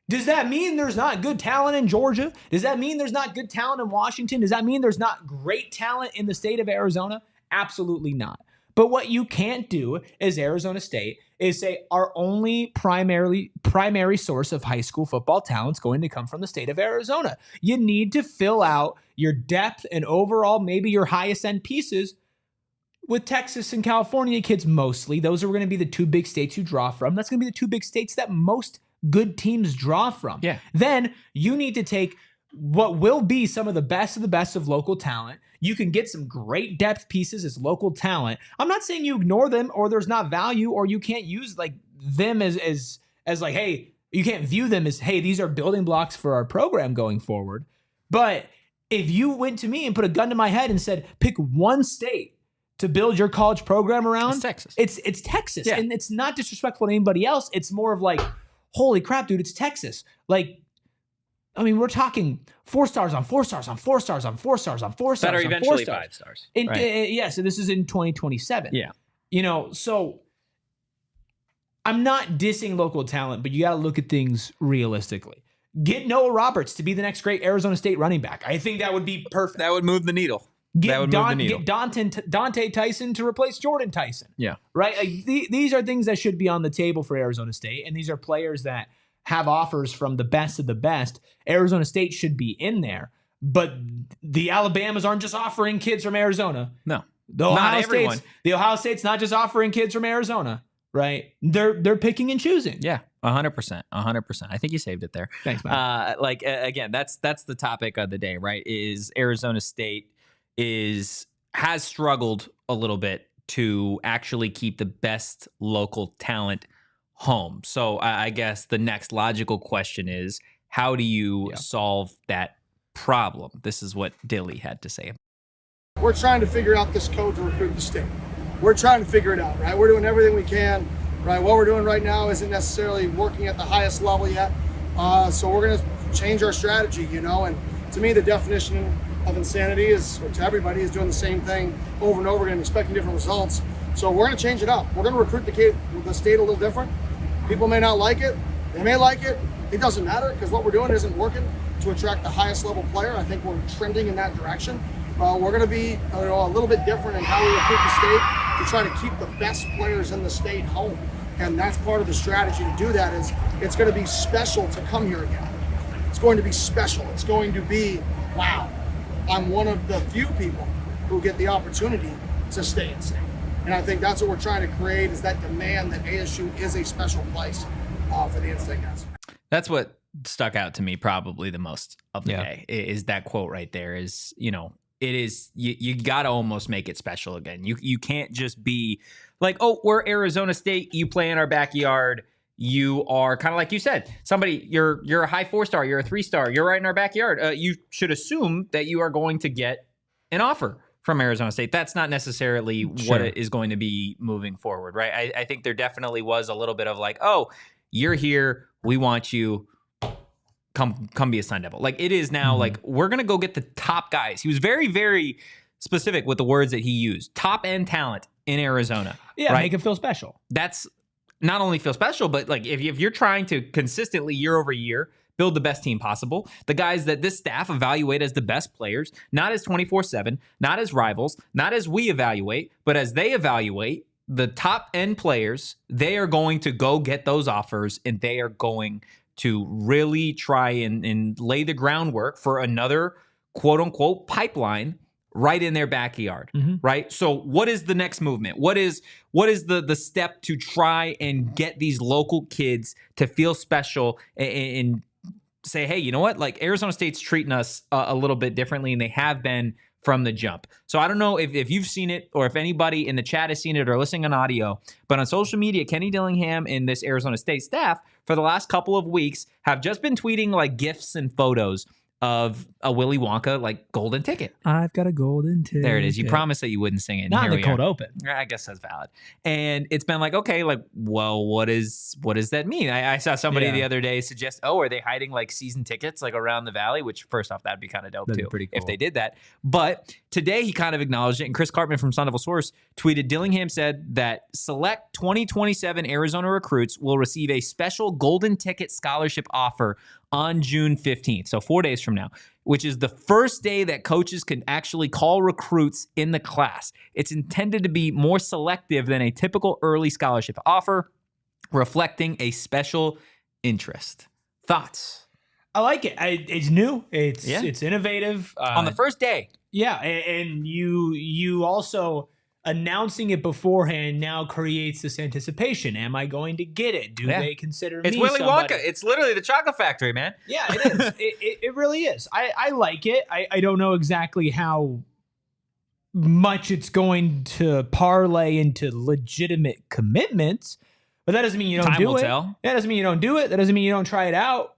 Does that mean there's not good talent in Georgia? Does that mean there's not good talent in Washington? Does that mean there's not great talent in the state of Arizona? Absolutely not. But what you can't do as Arizona State is say our only primary source of high school football talent is going to come from the state of Arizona. You need to fill out your depth and overall maybe your highest end pieces with Texas and California kids mostly. Those are going to be the two big states you draw from. That's going to be the two big states that most good teams draw from. Yeah. Then you need to take what will be some of the best of local talent. You can get some great depth pieces as local talent. I'm not saying you ignore them or there's not value or you can't use like them as like, hey, you can't view them as, hey, these are building blocks for our program going forward. But if you went to me and put a gun to my head and said, pick one state to build your college program around, It's Texas. It's Texas. Yeah. And it's not disrespectful to anybody else. It's more of like, holy crap, dude, it's Texas. Like, I mean, we're talking 4 stars on 4 stars on 4 stars on 4 stars on 4 stars. That are on 4 eventually stars. 5 stars. Yeah, so this is in 2027. Yeah. You know, so I'm not dissing local talent, but you got to look at things realistically. Get Noah Roberts to be the next great Arizona State running back. I think that would be perfect. That would move the needle. Get Dante Tyson to replace Jordan Tyson. Yeah. Right? Like, these are things that should be on the table for Arizona State, and these are players that have offers from the best of the best. Arizona State should be in there, but the Alabamas aren't just offering kids from Arizona. No. The Ohio State's not just offering kids from Arizona, right? They're picking and choosing. Yeah, 100%. 100%. I think you saved it there. Thanks, man. Again, that's the topic of the day, right? Is Arizona State has struggled a little bit to actually keep the best local talent home. So I guess the next logical question is, how do you solve that problem? This is what Dilly had to say. We're trying to figure out this code to recruit the state. We're trying to figure it out, right? We're doing everything we can, right? What we're doing right now isn't necessarily working at the highest level yet. So we're going to change our strategy, you know? And to me, the definition of insanity is, or to everybody, is doing the same thing over and over again, expecting different results. So we're going to change it up. We're going to recruit the state a little different. People may not like it. They may like it. It doesn't matter because what we're doing isn't working to attract the highest level player. I think we're trending in that direction. We're going to be a little bit different in how we recruit the state to try to keep the best players in the state home. And that's part of the strategy to do that. Is it's going to be special to come here again. It's going to be special. It's going to be, wow, I'm one of the few people who get the opportunity to stay in state. And I think that's what we're trying to create, is that demand that ASU is a special place for the in-state guys. That's what stuck out to me probably the most of the day, is that quote right there. Is, you know, it is, you got to almost make it special again. You can't just be like, oh, we're Arizona State, you play in our backyard. You are kind of like you said, somebody, you're a high 4-star, you're a 3-star, you're right in our backyard. You should assume that you are going to get an offer from Arizona State. That's not necessarily what it is going to be moving forward, right? I think there definitely was a little bit of like, oh, you're here, we want you, come be a Sun Devil. Like, it is now like, we're going to go get the top guys. He was very, very specific with the words that he used. Top end talent in Arizona. Yeah, right? make it feel special. That's not only feel special, but like if you're trying to consistently year over year build the best team possible, the guys that this staff evaluate as the best players, not as 24/7, not as rivals, not as we evaluate, but as they evaluate the top end players, they are going to go get those offers, and they are going to really try and lay the groundwork for another quote unquote pipeline right in their backyard, right? So what is the next movement? What is the step to try and get these local kids to feel special and say, hey, you know what? Like, Arizona State's treating us a little bit differently, and they have been from the jump. So I don't know if you've seen it or if anybody in the chat has seen it or listening on audio, but on social media, Kenny Dillingham and this Arizona State staff for the last couple of weeks have just been tweeting like GIFs and photos of a Willy Wonka like golden ticket. I've got a golden ticket. There it is. You promised that you wouldn't sing it. Not in the cold open. I guess that's valid. And it's been like, okay, like, well, what does that mean? I saw somebody the other day suggest, oh, are they hiding like season tickets like around the valley? Which, first off, that'd be kind of dope too, pretty cool if they did that. But today he kind of acknowledged it. And Chris Cartman from Sun Devil Source tweeted, Dillingham said that select 2027 Arizona recruits will receive a special golden ticket scholarship offer on June 15th, so 4 days from now, which is the first day that coaches can actually call recruits in the class. It's intended to be more selective than a typical early scholarship offer, reflecting a special interest. Thoughts? I like it. It's new. It's innovative. On the first day. Yeah, and you also announcing it beforehand now creates this anticipation. Am I going to get it? Do they consider me It's Willy somebody? Wonka. It's literally the chocolate factory, man. Yeah, it is. it really is. I like it. I don't know exactly how much it's going to parlay into legitimate commitments, but that doesn't mean you don't Time do will it. tell. That doesn't mean you don't do it. That doesn't mean you don't try it out.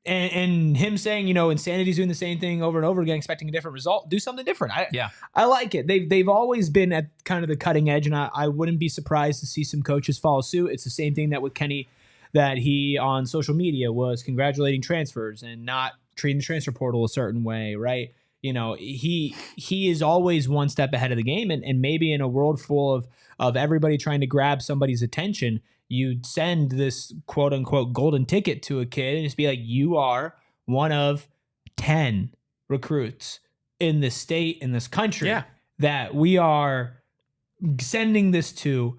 And him saying, you know, Insanity's doing the same thing over and over again, expecting a different result. Do something different. I like it. They've always been at kind of the cutting edge, and I wouldn't be surprised to see some coaches follow suit. It's the same thing that with Kenny, that he on social media was congratulating transfers and not treating the transfer portal a certain way, right? You know, he is always one step ahead of the game, and maybe in a world full of everybody trying to grab somebody's attention, you'd send this quote unquote golden ticket to a kid and just be like, you are one of 10 recruits in this state, in this country, that we are sending this to,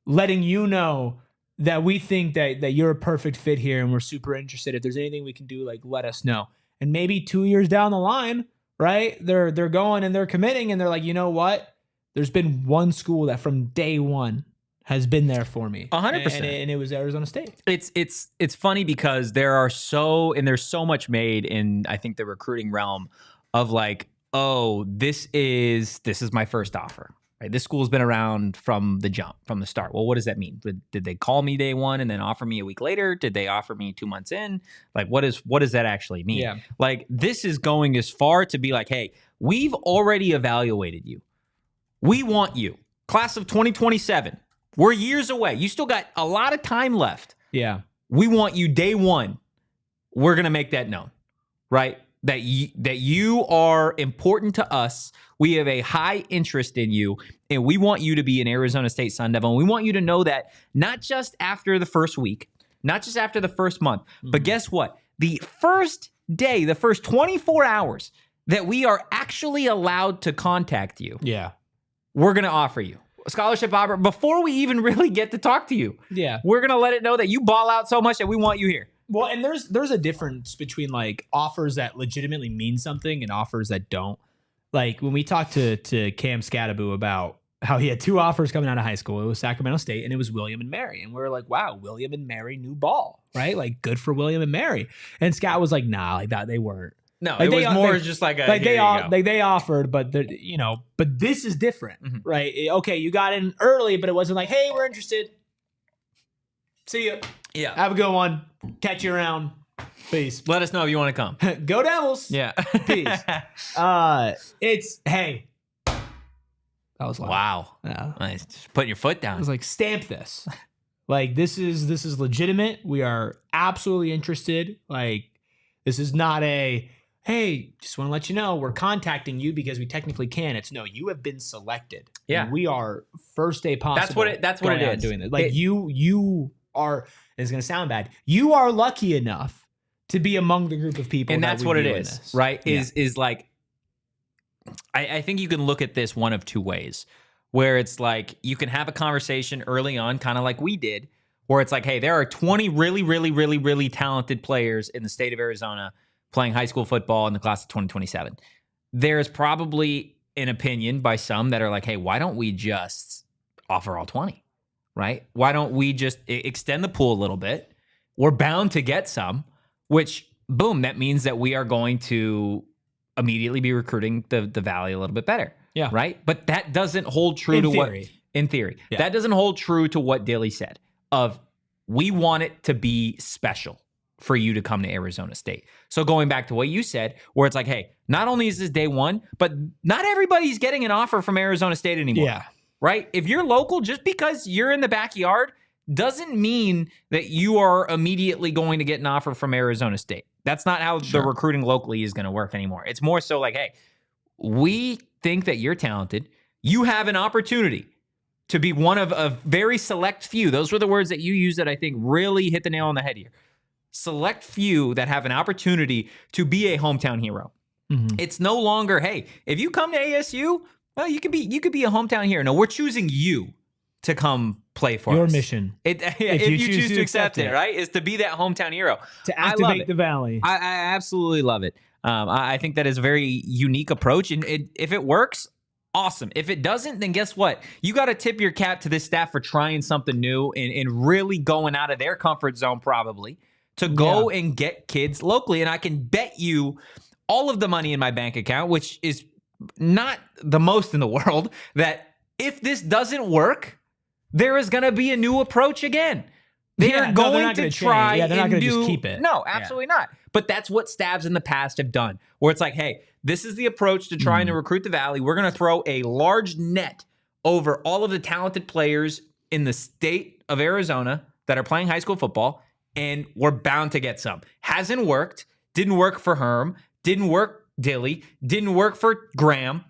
letting you know that we think that you're a perfect fit here and we're super interested. If there's anything we can do, like, let us know. And maybe 2 years down the line, right, they're going and they're committing and they're like, you know what? There's been one school that from day one has been there for me. 100%. And it was Arizona State. It's funny because there's so much made in, I think, the recruiting realm of like, oh, this is my first offer. Right? This school's been around from the jump, from the start. Well, what does that mean? Did they call me day one and then offer me a week later? Did they offer me 2 months in? Like, what does that actually mean? Yeah. Like, this is going as far to be like, hey, we've already evaluated you. We want you. Class of 2027. We're years away. You still got a lot of time left. Yeah. We want you day one. We're going to make that known, right? That you are important to us. We have a high interest in you, and we want you to be an Arizona State Sun Devil. And we want you to know that not just after the first week, not just after the first month, but guess what? The first day, the first 24 hours that we are actually allowed to contact you, we're going to offer you a scholarship offer before we even really get to talk to you. Yeah. We're going to let it know that you ball out so much that we want you here. Well, and there's a difference between like offers that legitimately mean something and offers that don't. Like when we talked to Cam Scadaboo about how he had 2 offers coming out of high school, it was Sacramento State and it was William and Mary. And we were like, wow, William and Mary new ball, right? Like good for William and Mary. And Scott was like, nah, like that they weren't. No, like it was more just like a, like they offered, but but this is different, right? Okay, you got in early, but it wasn't like, hey, we're interested. See you. Yeah. Have a good one. Catch you around. Peace. Let us know if you want to come. Go Devils. Yeah. Peace. It's hey. That was loud. Wow. Yeah. Nice. Just putting your foot I down. was like, stamp this. Like this is legitimate. We are absolutely interested. Like this is not a hey, just want to let you know we're contacting you because we technically can. It's no, you have been selected. Yeah. And we are first day possible. That's what it is. Doing this. Like you are. It's going to sound bad. You are lucky enough to be among the group of people, and that's what it is, this. right? Is like, I think you can look at this one of two ways, where it's like you can have a conversation early on, kind of like we did, where it's like, hey, there are 20 really, really, really, really talented players in the state of Arizona playing high school football in the class of 2027. There's probably an opinion by some that are like, hey, why don't we just offer all 20? Right? Why don't we just extend the pool a little bit? We're bound to get some, which, boom, that means that we are going to immediately be recruiting the Valley a little bit better. Yeah. Right? But that doesn't hold true in theory. Yeah. That doesn't hold true to what Dilly said of we want it to be special for you to come to Arizona State. So going back to what you said, where it's like, hey, not only is this day one, but not everybody's getting an offer from Arizona State anymore. Yeah. Right? If you're local, just because you're in the backyard doesn't mean that you are immediately going to get an offer from Arizona State. That's not how the recruiting locally is going to work anymore. It's more so like, hey, we think that you're talented. You have an opportunity to be one of a very select few. Those were the words that you used that I think really hit the nail on the head here. Select few that have an opportunity to be a hometown hero. Mm-hmm. It's no longer, hey, if you come to ASU, well, you could be a hometown hero. No, we're choosing you to come play for your us. mission. If you choose to accept it, right, is to be that hometown hero. To activate the Valley. I absolutely love it. I think that is a very unique approach. And if it works, awesome. If it doesn't, then guess what? You got to tip your cap to this staff for trying something new and really going out of their comfort zone probably to go and get kids locally. And I can bet you all of the money in my bank account, which is not the most in the world, that if this doesn't work, there is going to be a new approach again. They're going to try they're not and just keep it. No, absolutely not. But that's what Stabs in the past have done, where it's like, hey, this is the approach to trying to recruit the Valley. We're going to throw a large net over all of the talented players in the state of Arizona that are playing high school football, and we're bound to get some. Hasn't worked. Didn't work for Herm. Didn't work Dilly. Didn't work for Graham.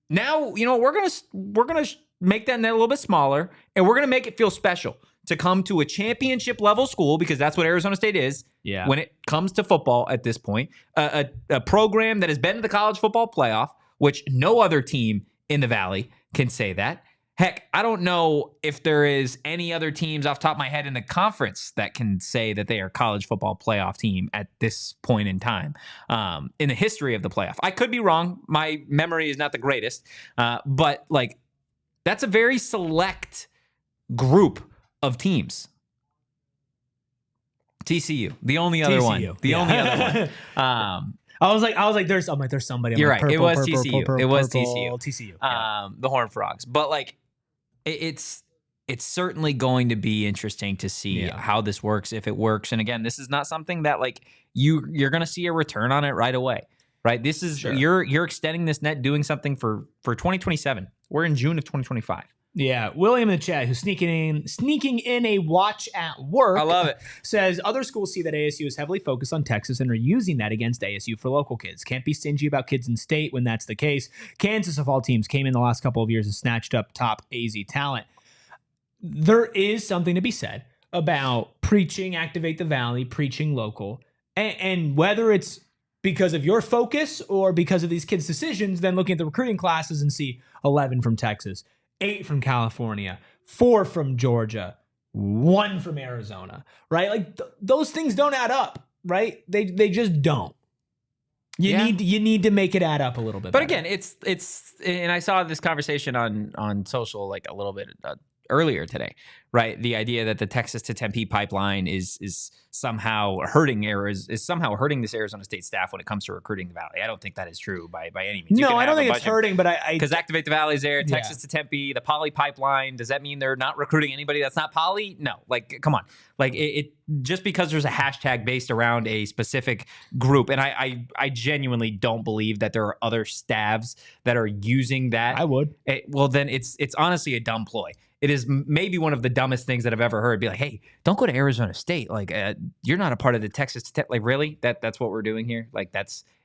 Now, we're gonna make that net a little bit smaller, and we're gonna make it feel special to come to a championship level school, because that's what Arizona State is. Yeah. When it comes to football at this point, a program that has been to the college football playoff, which no other team in the Valley can say that. Heck, I don't know if there is any other teams off the top of my head in the conference that can say that they are a college football playoff team at this point in time in the history of the playoff. I could be wrong. My memory is not the greatest, but like that's a very select group of teams. TCU, the only other one. The only other one. I was like, there's somebody. You're right. It was TCU. It was TCU. TCU. The Horned Frogs. But like, it's certainly going to be interesting to see how this works, if it works. And again, this is not something that like you're going to see a return on it right away, right? This is you're extending this net, doing something for 2027. We're in June of 2025. Yeah, William in the chat, who's sneaking in a watch at work. I love it. Says other schools see that ASU is heavily focused on Texas and are using that against ASU for local kids. Can't be stingy about kids in state when that's the case. Kansas, of all teams, came in the last couple of years and snatched up top AZ talent. There is something to be said about preaching Activate the Valley, preaching local, and whether it's because of your focus or because of these kids' decisions, then looking at the recruiting classes and see 11 from Texas, 8 from California, 4 from Georgia, 1 from Arizona, right? Like those things don't add up, right? They just don't. You need to make it add up a little bit. But better. again, it's and I saw this conversation on social like a little bit earlier today, right? The idea that the Texas to Tempe pipeline is somehow hurting this Arizona State staff when it comes to recruiting the Valley. I don't think that is true by any means. No, I don't think it's hurting, but because Activate the Valley is there, Texas to Tempe, the Poly pipeline. Does that mean they're not recruiting anybody that's not Poly? No, like come on, like it just because there's a hashtag based around a specific group, and I genuinely don't believe that there are other staffs that are using that. I would. Well, then it's honestly a dumb ploy. It is maybe one of the dumbest things that I've ever heard. Be like, hey, don't go to Arizona State. Like, you're not a part of the Texas. Like, really? That's what we're doing here? Like,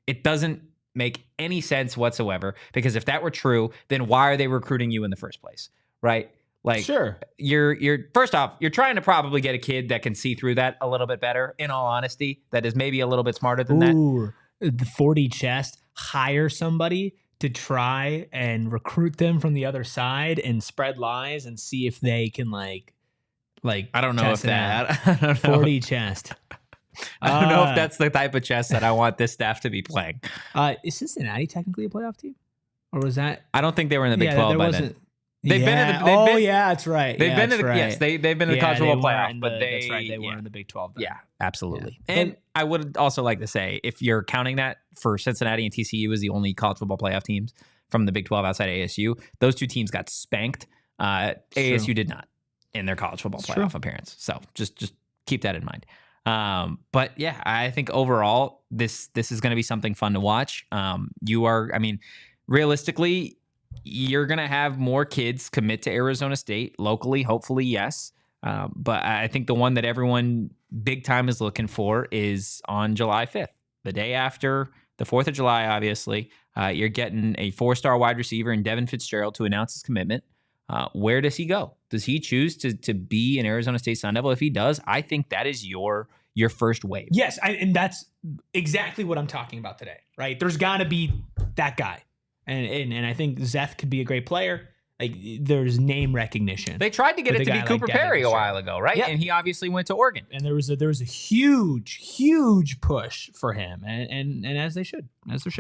it doesn't make any sense whatsoever. Because if that were true, then why are they recruiting you in the first place? Right? Like, sure. You're first off, you're trying to probably get a kid that can see through that a little bit better. In all honesty, that is maybe a little bit smarter than that. The 40 chest, hire somebody to try and recruit them from the other side and spread lies and see if they can like I don't know if that I don't know. 40 chest. I don't know if that's the type of chess that I want this staff to be playing. Is Cincinnati technically a playoff team, or was that? I don't think they were in the Big 12 by then. They've been that's right. They've been to the yes, they've been in the college football playoff, but that's right. They were in the Big 12. Then. Yeah, absolutely. Yeah. And I would also like to say, if you're counting that for Cincinnati and TCU as the only college football playoff teams from the Big 12 outside ASU, those two teams got spanked. ASU did not in their college football playoff appearance. So just keep that in mind. But yeah, I think overall this is going to be something fun to watch. Realistically, you're going to have more kids commit to Arizona State locally, hopefully, yes. But I think the one that everyone big time is looking for is on July 5th, the day after the 4th of July, obviously. You're getting a 4-star wide receiver in Devin Fitzgerald to announce his commitment. Where does he go? Does he choose to be an Arizona State Sun Devil? If he does, I think that is your first wave. Yes, and that's exactly what I'm talking about today, right? There's got to be that guy. And I think Zeth could be a great player. Like, there's name recognition. They tried to get it to be Cooper Perry a while ago, right? Yeah. And he obviously went to Oregon. And there was a huge push for him, and as there should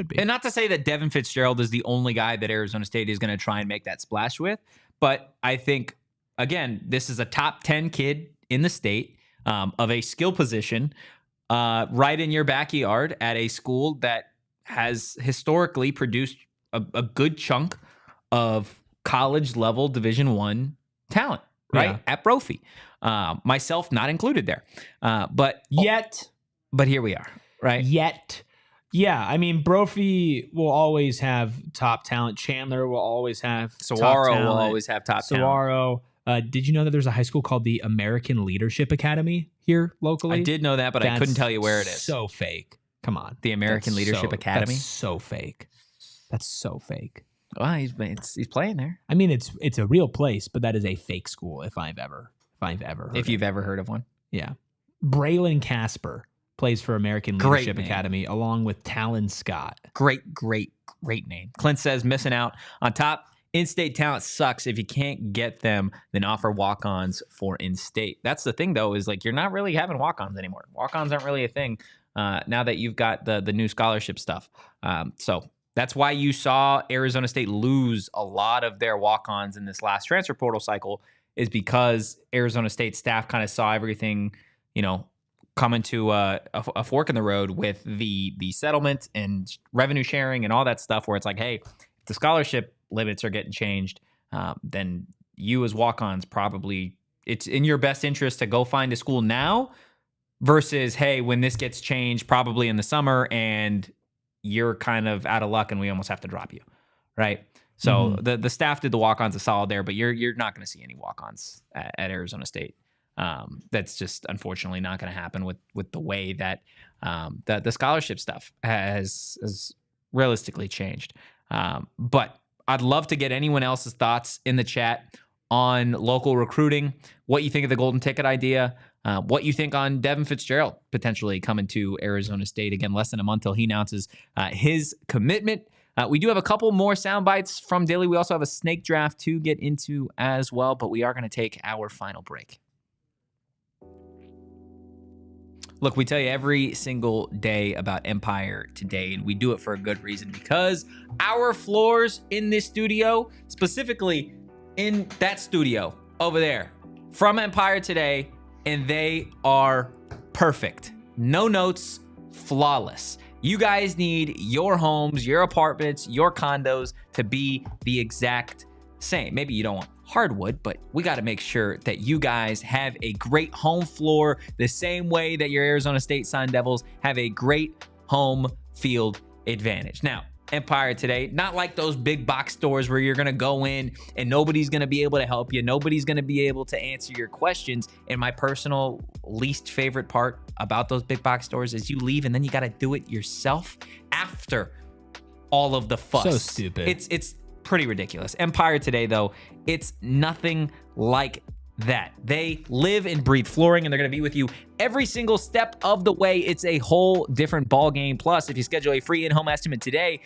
be. And not to say that Devin Fitzgerald is the only guy that Arizona State is going to try and make that splash with, but I think, again, this is a top 10 kid in the state of a skill position right in your backyard at a school that has historically produced a good chunk of college level Division I talent, right? At Brophy. Myself not included there. But here we are, right? Yeah, I mean, Brophy will always have top talent. Chandler will always have Saguaro top talent. will always have top talent. Did you know that there's a high school called the American Leadership Academy here locally? I did know that, but I couldn't tell you where it is. So fake. Come on. The American Leadership Academy? That's so fake. That's so fake. Well, he's playing there. I mean, it's a real place, but that is a fake school if you've ever heard of one. Yeah. Braylon Casper plays for American Leadership Academy along with Talon Scott. Great name. Clint says missing out on top in-state talent sucks. If you can't get them, then offer walk-ons for in-state. That's the thing, though, is like you're not really having walk-ons anymore. Walk-ons aren't really a thing now that you've got the new scholarship stuff. So that's why you saw Arizona State lose a lot of their walk-ons in this last transfer portal cycle, is because Arizona State staff kind of saw everything, coming to a fork in the road with the settlement and revenue sharing and all that stuff, where it's like, hey, if the scholarship limits are getting changed, then you as walk-ons probably, it's in your best interest to go find a school now versus, hey, when this gets changed probably in the summer and you're kind of out of luck and we almost have to drop you, right? So the staff did the walk-ons a solid there, but you're not going to see any walk-ons at Arizona State. That's just unfortunately not going to happen with the way that the scholarship stuff has realistically changed. But I'd love to get anyone else's thoughts in the chat on local recruiting, what you think of the golden ticket idea, what you think on Devin Fitzgerald potentially coming to Arizona State. Again, less than a month till he announces his commitment. We do have a couple more sound bites from Dilly. We also have a snake draft to get into as well, but we are going to take our final break. Look, we tell you every single day about Empire Today, and we do it for a good reason, because our floors in this studio, specifically in that studio over there, from Empire Today, and they are perfect. No notes, flawless. You guys need your homes, your apartments, your condos to be the exact same. Maybe you don't want hardwood, but we got to make sure that you guys have a great home floor the same way that your Arizona State Sun Devils have a great home field advantage. Now, Empire Today, not like those big box stores where you're going to go in and nobody's going to be able to help you. Nobody's going to be able to answer your questions. And my personal least favorite part about those big box stores is you leave and then you got to do it yourself after all of the fuss. So stupid. It's pretty ridiculous. Empire Today, though, it's nothing like that. They live and breathe flooring, and they're going to be with you every single step of the way. It's a whole different ball game. Plus, if you schedule a free in-home estimate today,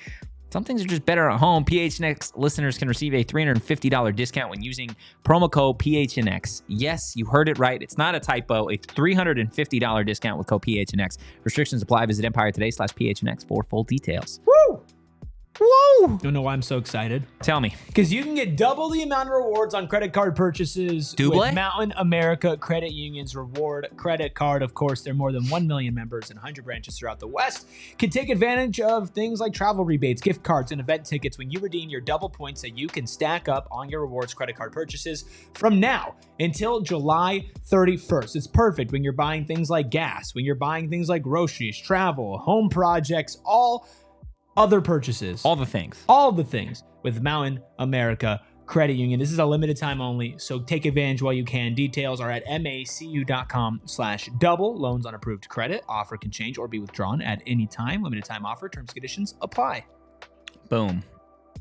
some things are just better at home. PHNX listeners can receive a $350 discount when using promo code PHNX. Yes, you heard it right. It's not a typo. A $350 discount with code PHNX. Restrictions apply. Visit EmpireToday/PHNX for full details. Woo! Whoa! Don't know why I'm so excited. Tell me. Because you can get double the amount of rewards on credit card purchases with Mountain America Credit Union's reward credit card. Of course, there are more than 1 million members and 100 branches throughout the West. Can take advantage of things like travel rebates, gift cards, and event tickets when you redeem your double points that you can stack up on your rewards credit card purchases from now until July 31st. It's perfect when you're buying things like gas, when you're buying things like groceries, travel, home projects, all other purchases. All the things. All the things with Mountain America Credit Union. This is a limited time only, so take advantage while you can. Details are at macu.com/double. Loans on approved credit. Offer can change or be withdrawn at any time. Limited time offer. Terms and conditions apply. Boom.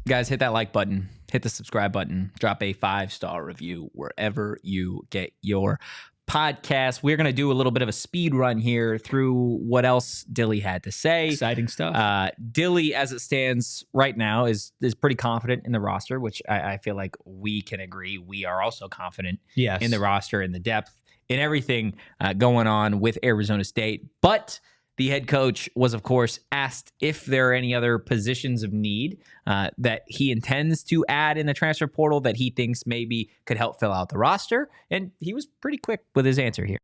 Guys, hit that like button. Hit the subscribe button. Drop a 5-star review wherever you get your podcast. We're going to do a little bit of a speed run here through what else Dilly had to say. Exciting stuff. Dilly, as it stands right now, is pretty confident in the roster, which I feel like we can agree. We are also confident in the roster, in the depth, in everything going on with Arizona State. But the head coach was, of course, asked if there are any other positions of need that he intends to add in the transfer portal that he thinks maybe could help fill out the roster. And he was pretty quick with his answer here.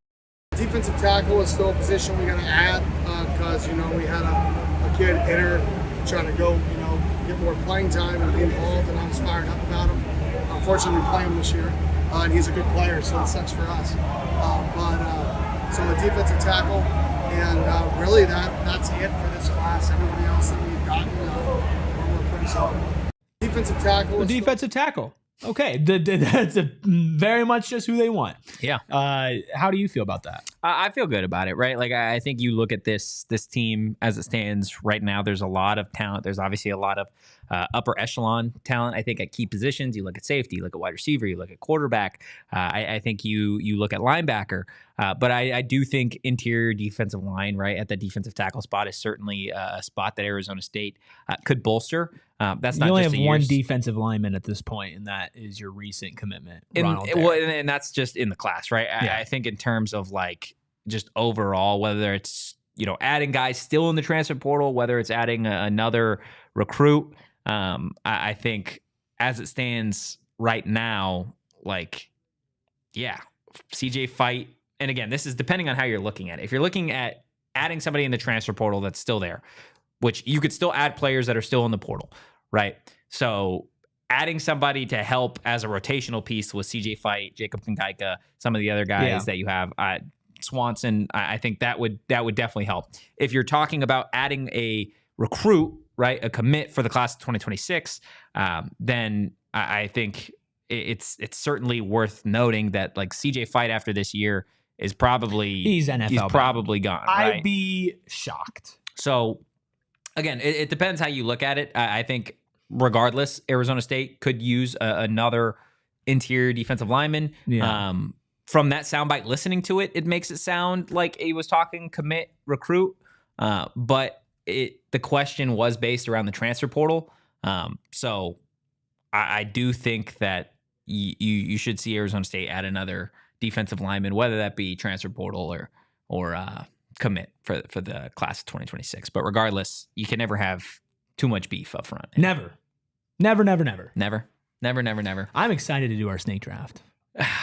Defensive tackle is still a position we got to add because, we had a kid enter trying to go, get more playing time and be involved, and I was fired up about him. Unfortunately, we play him this year, and he's a good player, so it sucks for us. So a defensive tackle. And really, that's it for this class. Everybody else that we've gotten, we're pretty solid. Defensive tackle. The defensive tackle. Okay, that's very much just who they want. Yeah. How do you feel about that? I feel good about it, right? Like, I think you look at this team as it stands right now. There's a lot of talent. There's obviously a lot of upper echelon talent. I think at key positions, you look at safety, you look at wide receiver, you look at quarterback. I think you look at linebacker. But I do think interior defensive line, right, at the defensive tackle spot is certainly a spot that Arizona State could bolster. That's not you only just have one defensive lineman at this point, and that is your recent commitment, Ronald. And that's just in the class, right? Yeah. I think in terms of like just overall, whether it's adding guys still in the transfer portal, whether it's adding another recruit, I think as it stands right now, like, yeah, CJ Fight. And again, this is depending on how you're looking at it. If you're looking at adding somebody in the transfer portal that's still there, which you could still add players that are still in the portal, right? So adding somebody to help as a rotational piece with CJ Fight, Jacob Ngaika, some of the other guys that you have, Swanson, I think that would definitely help. If you're talking about adding a recruit right, a commit for the class of 2026, then I think it's certainly worth noting that like CJ Fight after this year is probably he's NFL. He's probably gone. Right? I'd be shocked. So again, it depends how you look at it. I think regardless, Arizona State could use another interior defensive lineman. Yeah. From that soundbite, listening to it, it makes it sound like he was talking commit recruit, but the question was based around the transfer portal. So I do think that you should see Arizona State add another defensive lineman, whether that be transfer portal or commit for the class of 2026. But regardless, you can never have too much beef up front. Never. I'm excited to do our snake draft.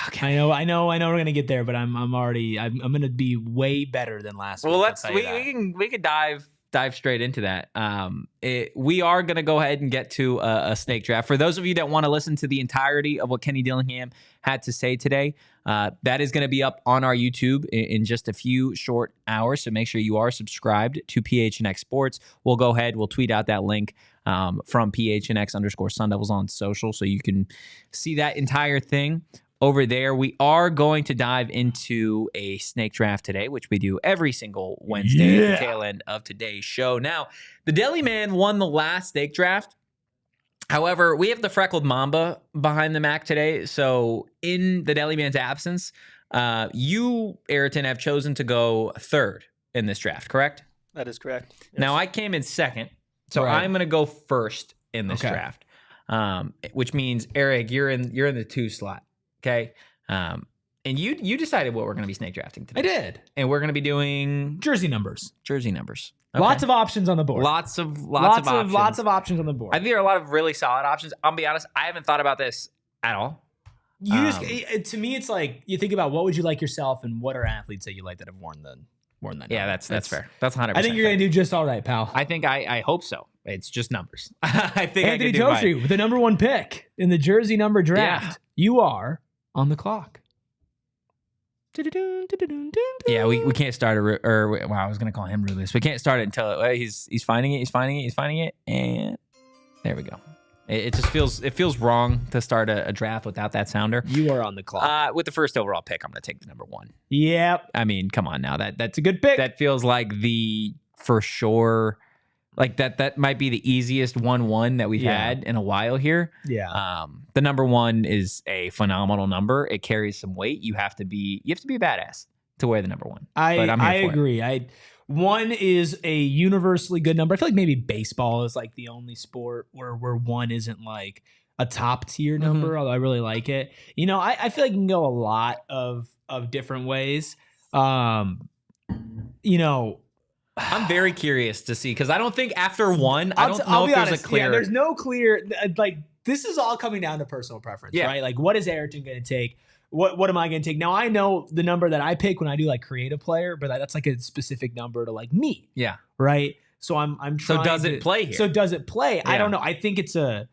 Okay. I know we're gonna get there, but I'm gonna be way better than last week. Well, we could dive straight into that. We are gonna go ahead and get to a snake draft. For those of you that want to listen to the entirety of what Kenny Dillingham had to say today, that is going to be up on our YouTube in just a few short hours. So make sure you are subscribed to PHNX Sports. We'll go ahead. We'll tweet out that link from PHNX _Sun Devils on social, so you can see that entire thing over there. We are going to dive into a snake draft today, which we do every single Wednesday at the tail end of today's show. Now, the Deli Man won the last snake draft. However, we have the freckled Mamba behind the Mac today. So in the Deli Man's absence, you, Ayrton, have chosen to go third in this draft, correct? That is correct. Yes. Now, I came in second, so Right. I'm going to go first in this draft, which means, Erik, you're in the 2 slot. Okay. And you decided what we're going to be snake drafting today. I did. And we're going to be doing Jersey numbers. Okay. Lots of options on the board. Lots of options. Lots of options on the board. I think there are a lot of really solid options. I'll be honest, I haven't thought about this at all. To me, it's like you think about what would you like yourself, and what are athletes that you like that have worn that. Yeah, that's fair. That's 100%. I think you're going to do just all right, pal. I think I hope so. It's just numbers. I think Anthony I can do Totri with the number 1 pick in the jersey number draft. Yeah. You are on the clock. Yeah, we can't start I was gonna call him Rubis. We can't start it until he's finding it, and there we go. It just feels wrong to start a draft without that sounder. You are on the clock. With the first overall pick, I'm gonna take the number 1. Yep. I mean, come on now, that's a good pick. That feels like the for sure. Like that might be the easiest 1-1 that we've had in a while here. Yeah. The number 1 is a phenomenal number. It carries some weight. You have to be a badass to wear the number 1. I agree. 1 is a universally good number. I feel like maybe baseball is like the only sport where 1 isn't like a top tier number, although I really like it. I feel like you can go a lot of different ways. I'm very curious to see, because I don't think after 1, I don't know if there's a clear. Yeah, there's no clear, like, this is all coming down to personal preference, right? Like, what is Ayrton going to take? What am I going to take? Now, I know the number that I pick when I do like create a player, but that's like a specific number to like me. Yeah. Right. So I'm trying. So does it play here? So does it play? Yeah. I don't know. I think it's a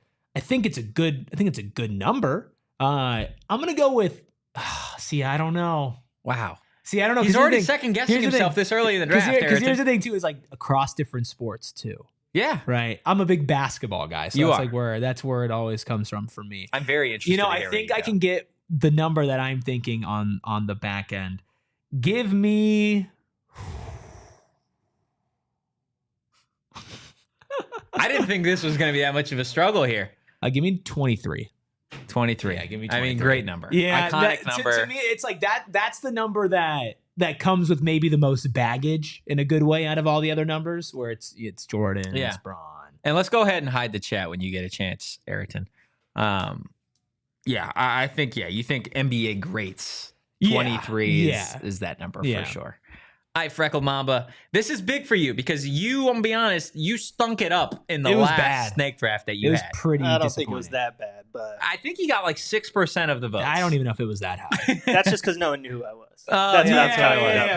good number. I'm going to go with, I don't know. Wow. I don't know. He's already second guessing himself this early in the draft. Because here's the thing too, is like across different sports too. Yeah. Right. I'm a big basketball guy. So that's where it always comes from for me. I'm very interested. I think I can get the number that I'm thinking on the back end. Give me. I didn't think this was going to be that much of a struggle here. Give me 23. 23. Yeah, give me 23. I mean, great number. Yeah, iconic number. To me, it's like that. That's the number that comes with maybe the most baggage in a good way out of all the other numbers, where it's Jordan, it's Braun. And let's go ahead and hide the chat when you get a chance, Ayrton. I think you think NBA greats. 23 is that number for sure. All right, Freckled Mamba. This is big for you because I'm gonna be honest, you stunk it up in the last snake draft that you had. It was pretty I don't think it was that bad, but I think you got like 6% of the votes. I don't even know if it was that high. that's just because no one knew who I was. That's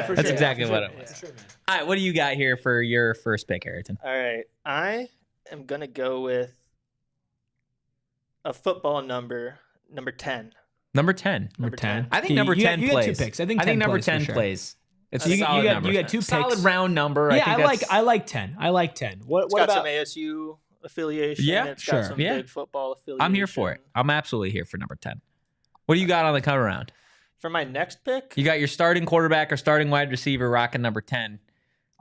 for That's sure. exactly what it was. For sure, man. All right, what do you got here for your first pick, Ayrton? All right, I am gonna go with a football number 10. Number 10. Number 10. I think number 10 you plays. Got 2 picks. I think number plays 10 for sure. plays. It's I a think solid you got number. you got 2 picks. Solid round number. Yeah, I like 10. I like 10. What It's got about some ASU affiliation. Yeah, It's sure. got some Yeah. big football affiliation. I'm here for it. I'm absolutely here for number 10. What do you got on the cover round? For my next pick, You got your starting quarterback or starting wide receiver rocking number 10.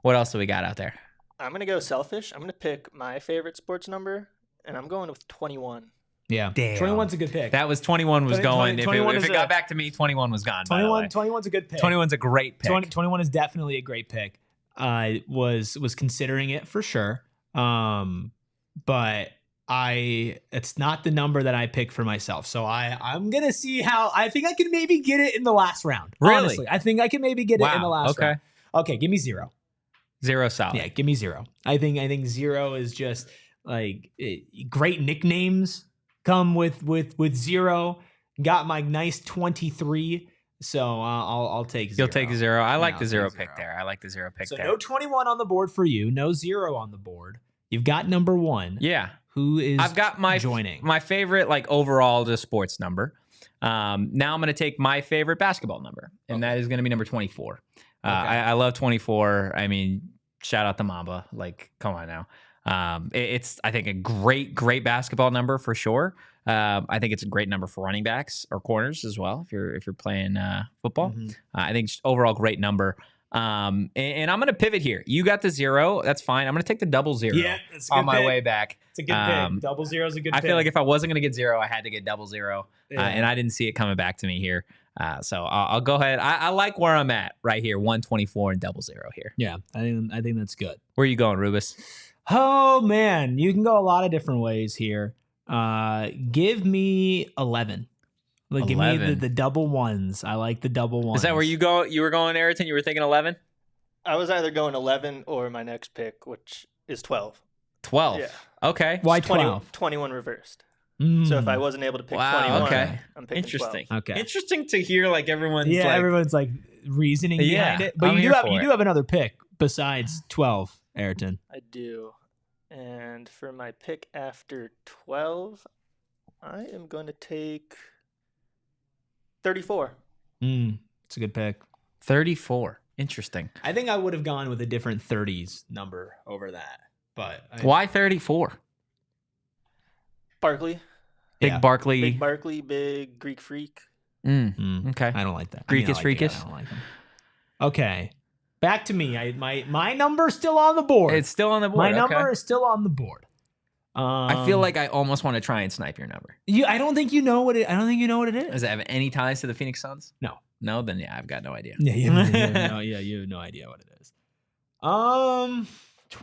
What else do we got out there? I'm going to go selfish. I'm going to pick my favorite sports number, and I'm going with 21. Yeah. Damn. 21's a good pick. That was 21 was 20 going. 21 if is it got back to me, 21 was gone. 21's a good pick. 21's a great pick. 21 is definitely a great pick. Was considering it for sure. But it's not the number that I pick for myself. So I'm gonna see how I think I can maybe get it in the last round. Really? Honestly, I think I can maybe get it in the last round. Okay, give me 0. 0 solid. Yeah, give me 0. I think 0 is just like great nicknames come with 0. Got my nice 23. So I'll take 0. You'll take a 0. I like Yeah, the I'll 0 take pick 0. there. I like the 0 pick So there. no 21 on the board for you. No 0 on the board. You've got number 1. Yeah. Who is I've got joining? my favorite like overall just sports number. Now I'm going to take my favorite basketball number, and that is going to be number 24. I love 24. I mean, shout out to Mamba. Like, come on now. It's I think a great basketball number for sure. I think it's a great number for running backs or corners as well if you're playing football. I think just overall great number. And I'm going to pivot here. You got the 0. That's fine. I'm going to take the double 0 on my way back. It's a good pick. Double 0 is a good pick. I feel like if I wasn't going to get 0, I had to get double 0. And I didn't see it coming back to me here. So I'll go ahead. I like where I'm at right here. 124 and double 0 here. Yeah, I think that's good. Where are you going, Rubus? Oh, man. You can go a lot of different ways here. Give me 11. Like, give me the double ones. I like the double ones. Is that where you go? You were going, Ayrton? You were thinking 11? I was either going 11 or my next pick, which is 12. 12. Yeah. Okay. Why 12? 21 reversed. Mm. So if I wasn't able to pick Wow, 21, okay. I'm picking Interesting. 12. Okay. Interesting to hear like everyone's like, everyone's like reasoning behind it. But I'm you here for do it. have another pick besides 12, Ayrton. I do. And for my pick after 12, I am going to take 34. It's a good pick. 34. Interesting. I think I would have gone with a different 30s number over that. But Why 34? Barkley. Big Barkley. Big Barkley, big Greek freak. Okay. I don't like that. Greekus freakus. I don't like them. Okay. Back to me. My number's still on the board. It's still on the board. My okay. number is still on the board. I feel like I almost want to try and snipe your number. I don't think you know what it is. Does it have any ties to the Phoenix Suns? No. No? Then yeah, I've got no idea. Yeah, you have no idea what it is.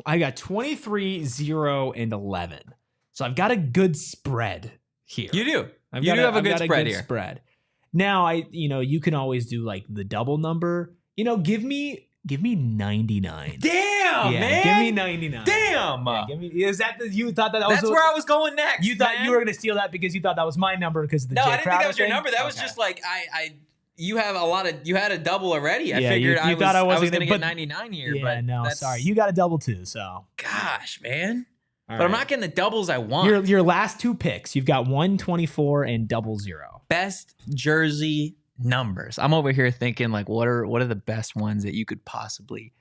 I got 23, 0, and 11. So I've got a good spread here. You do. I've You got do have a good I've got spread good here. Spread. Now you can always do like the double number. Give me 99. Damn, Yeah, man. give me 99. Damn. Yeah, is that you thought that was That's where I was going next. you thought man. you were gonna steal that because you thought that was my number because of the No, Jay I didn't think Crowder that was your thing? number. That was Okay. just like you have you had a double already. I Yeah, figured you thought I I was wasn't going to gonna- get 99 here. Yeah, but no, that's, sorry, you got a double too. So Gosh, man. All But I'm right. not getting the doubles I want. Your last 2 picks, you've got 124 and 00. Best jersey numbers. I'm over here thinking like, what are the best ones that you could possibly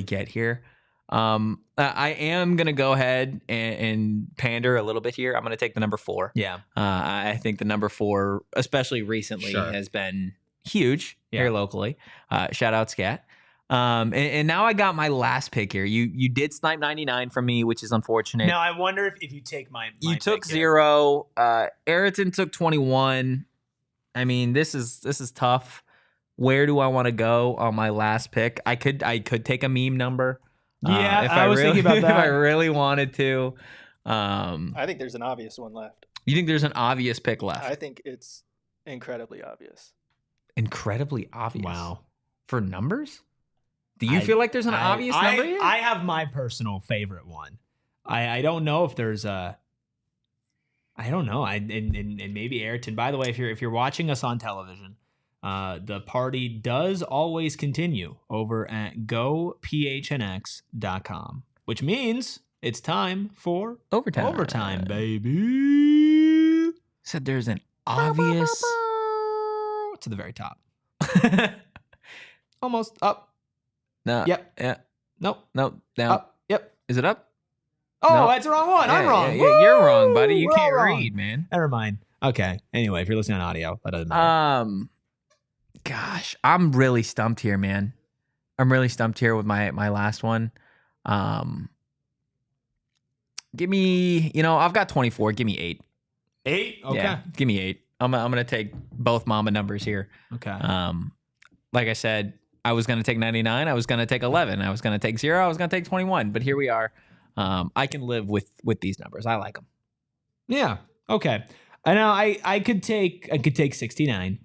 get here? I am gonna go ahead and pander a little bit here. I'm gonna take the number 4. Yeah. I think the number 4, especially recently, Sure. has been huge Yeah. here locally. Shout out Scat. And now I got my last pick here. You did snipe 99 from me, which is unfortunate. Now I wonder if you take my You took pick here. 0. Ayrton took 21. I mean, this is tough. Where do I want to go on my last pick? I could take a meme number. Yeah, if I was really, thinking about if that. I really wanted to. I think there's an obvious one left. You think there's an obvious pick left? I think it's incredibly obvious. Incredibly obvious. Wow. For numbers? Do you feel like there's an obvious number here? I have my personal favorite one. I don't know if there's a. I don't know. And maybe Ayrton. By the way, if you're watching us on television, the party does always continue over at gophnx.com, which means it's time for overtime, baby. Said there's an obvious. To the very top. Almost. Up. No. Yep. Yeah. Nope. No. Down. Up. Yep. Is it up? Oh, No. that's the wrong one. I'm wrong. Yeah, you're wrong, buddy. You We're all can't wrong. read, man. Never mind. Okay. Anyway, if you're listening on audio, that doesn't matter. Gosh, I'm really stumped here, man. I'm really stumped here with my last one. Give me, I've got 24. Give me 8. 8? Okay. Yeah, give me 8. I'm gonna take both Mamba numbers here. Okay. Like I said, I was gonna take 99. I was gonna take 11. I was gonna take 0. I was gonna take 21. But here we are. I can live with these numbers. I like them. Yeah. Okay. I know. I could take 69.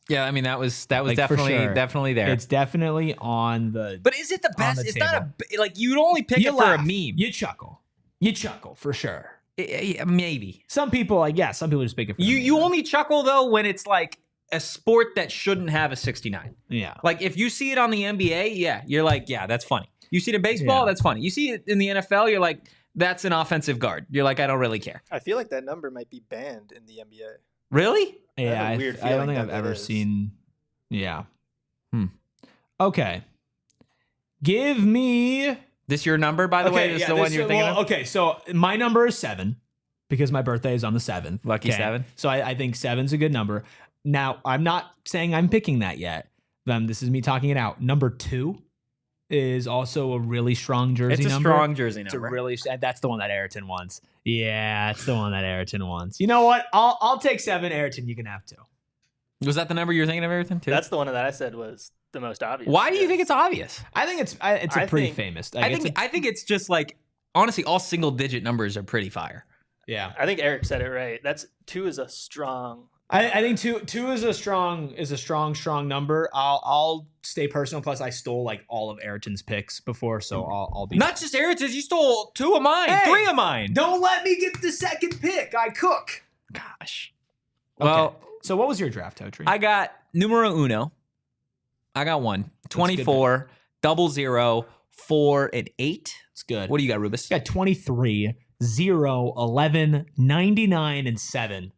Yeah, I mean that was Like, definitely there. It's definitely on the. But is it the best? the It's table. not like you'd only pick You it for a laugh. meme. You chuckle. You chuckle for sure. Maybe. Some people, some people just pick it for the You meme. only chuckle though when it's like a sport that shouldn't have a 69. Yeah. Like if you see it on the NBA, you're like, yeah, that's funny. You see it in baseball, Yeah. that's funny. You see it in the NFL, you're like, that's an offensive guard. You're like, I don't really care. I feel like that number might be banned in the NBA. Really? Yeah. have a weird I don't feeling think I've that ever is. seen. Yeah. Okay. Give me. This your number, by the way? This is the one you're thinking of? Okay, so my number is 7 because my birthday is on the 7th. Lucky Okay? 7. So I think 7's a good number. Now, I'm not saying I'm picking that yet. This is me talking it out. Number 2 is also a really strong jersey It's a number. strong jersey It's a number. really that's the one that Ayrton wants. Yeah, it's the one that Ayrton wants. You know what? I'll take 7. Ayrton, you can have 2. Was that the number you were thinking of, everything too? That's the one that I said was the most obvious. Why do you think it's obvious? I think it's I pretty think- famous. I think it's just like, honestly, all single digit numbers are pretty fire. yeah. I think Erik said it right. 2 is a strong. I think two is a strong number. I'll stay personal. Plus, I stole like all of Ayrton's picks before, so I'll be Not just Ayrton's, you stole 2 of mine, Hey! 3 of mine. Don't let me get the second pick. I cook. Gosh. Okay. Well, So what was your draft, Totri? I got numero uno. I got 1. 24, 00, 4, and 8. It's good. What do you got, Rubus? I got 23, 0, 11, 99, and 7.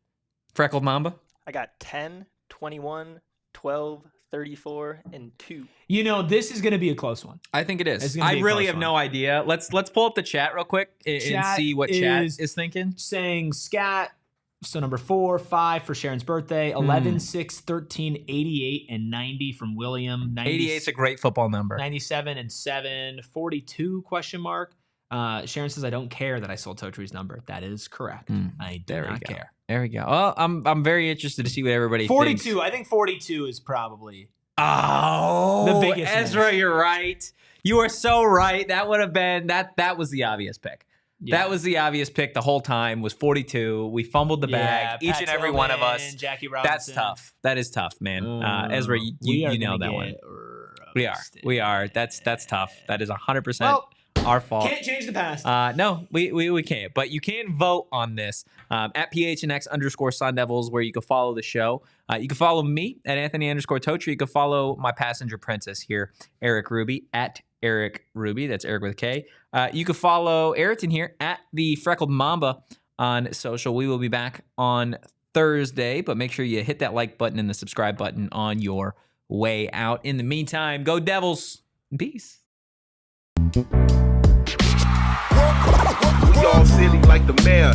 Freckled Mamba? I got 10, 21, 12, 34, and 2. You know, this is going to be a close one. I think it It's is. gonna be I a really close have one. no idea. Let's pull up the chat real quick and Chat see what chat is- is thinking. Saying scat. So number 4, 5 for Sharon's birthday, 11, 6, 13, 88, and 90 from William. 88 is a great football number. 97 and 7, 42 question mark. Sharon says, I don't care that I sold Totri's number. That is correct. I do There we not go. care. There we go. Well, I'm very interested to see what everybody 42. thinks. I think 42 is probably Oh, the biggest Ezra, miss. you're right. You are so right. That would have been that was the obvious pick. Yeah. That was the obvious pick the whole time was 42. We fumbled the bag. Each Pat and every one of Tillman, us. Jackie That's Robinson. tough. That is tough, man. Ezra, you nailed that one. We are. That's tough. That is 100% Well, our fault. can't change the past. No, we can't. But you can vote on this at PHNX_Sun Devils, where you can follow the show. You can follow me at Anthony_Totri. You can follow my passenger princess here, Erik Ruby, at Erik Ruby. That's Erik with a K. You can follow Ayrton here at the Freckled Mamba on social. We will be back on Thursday, but make sure you hit that like button and the subscribe button on your way out. In the meantime, go Devils. Peace. We all silly like the mayor.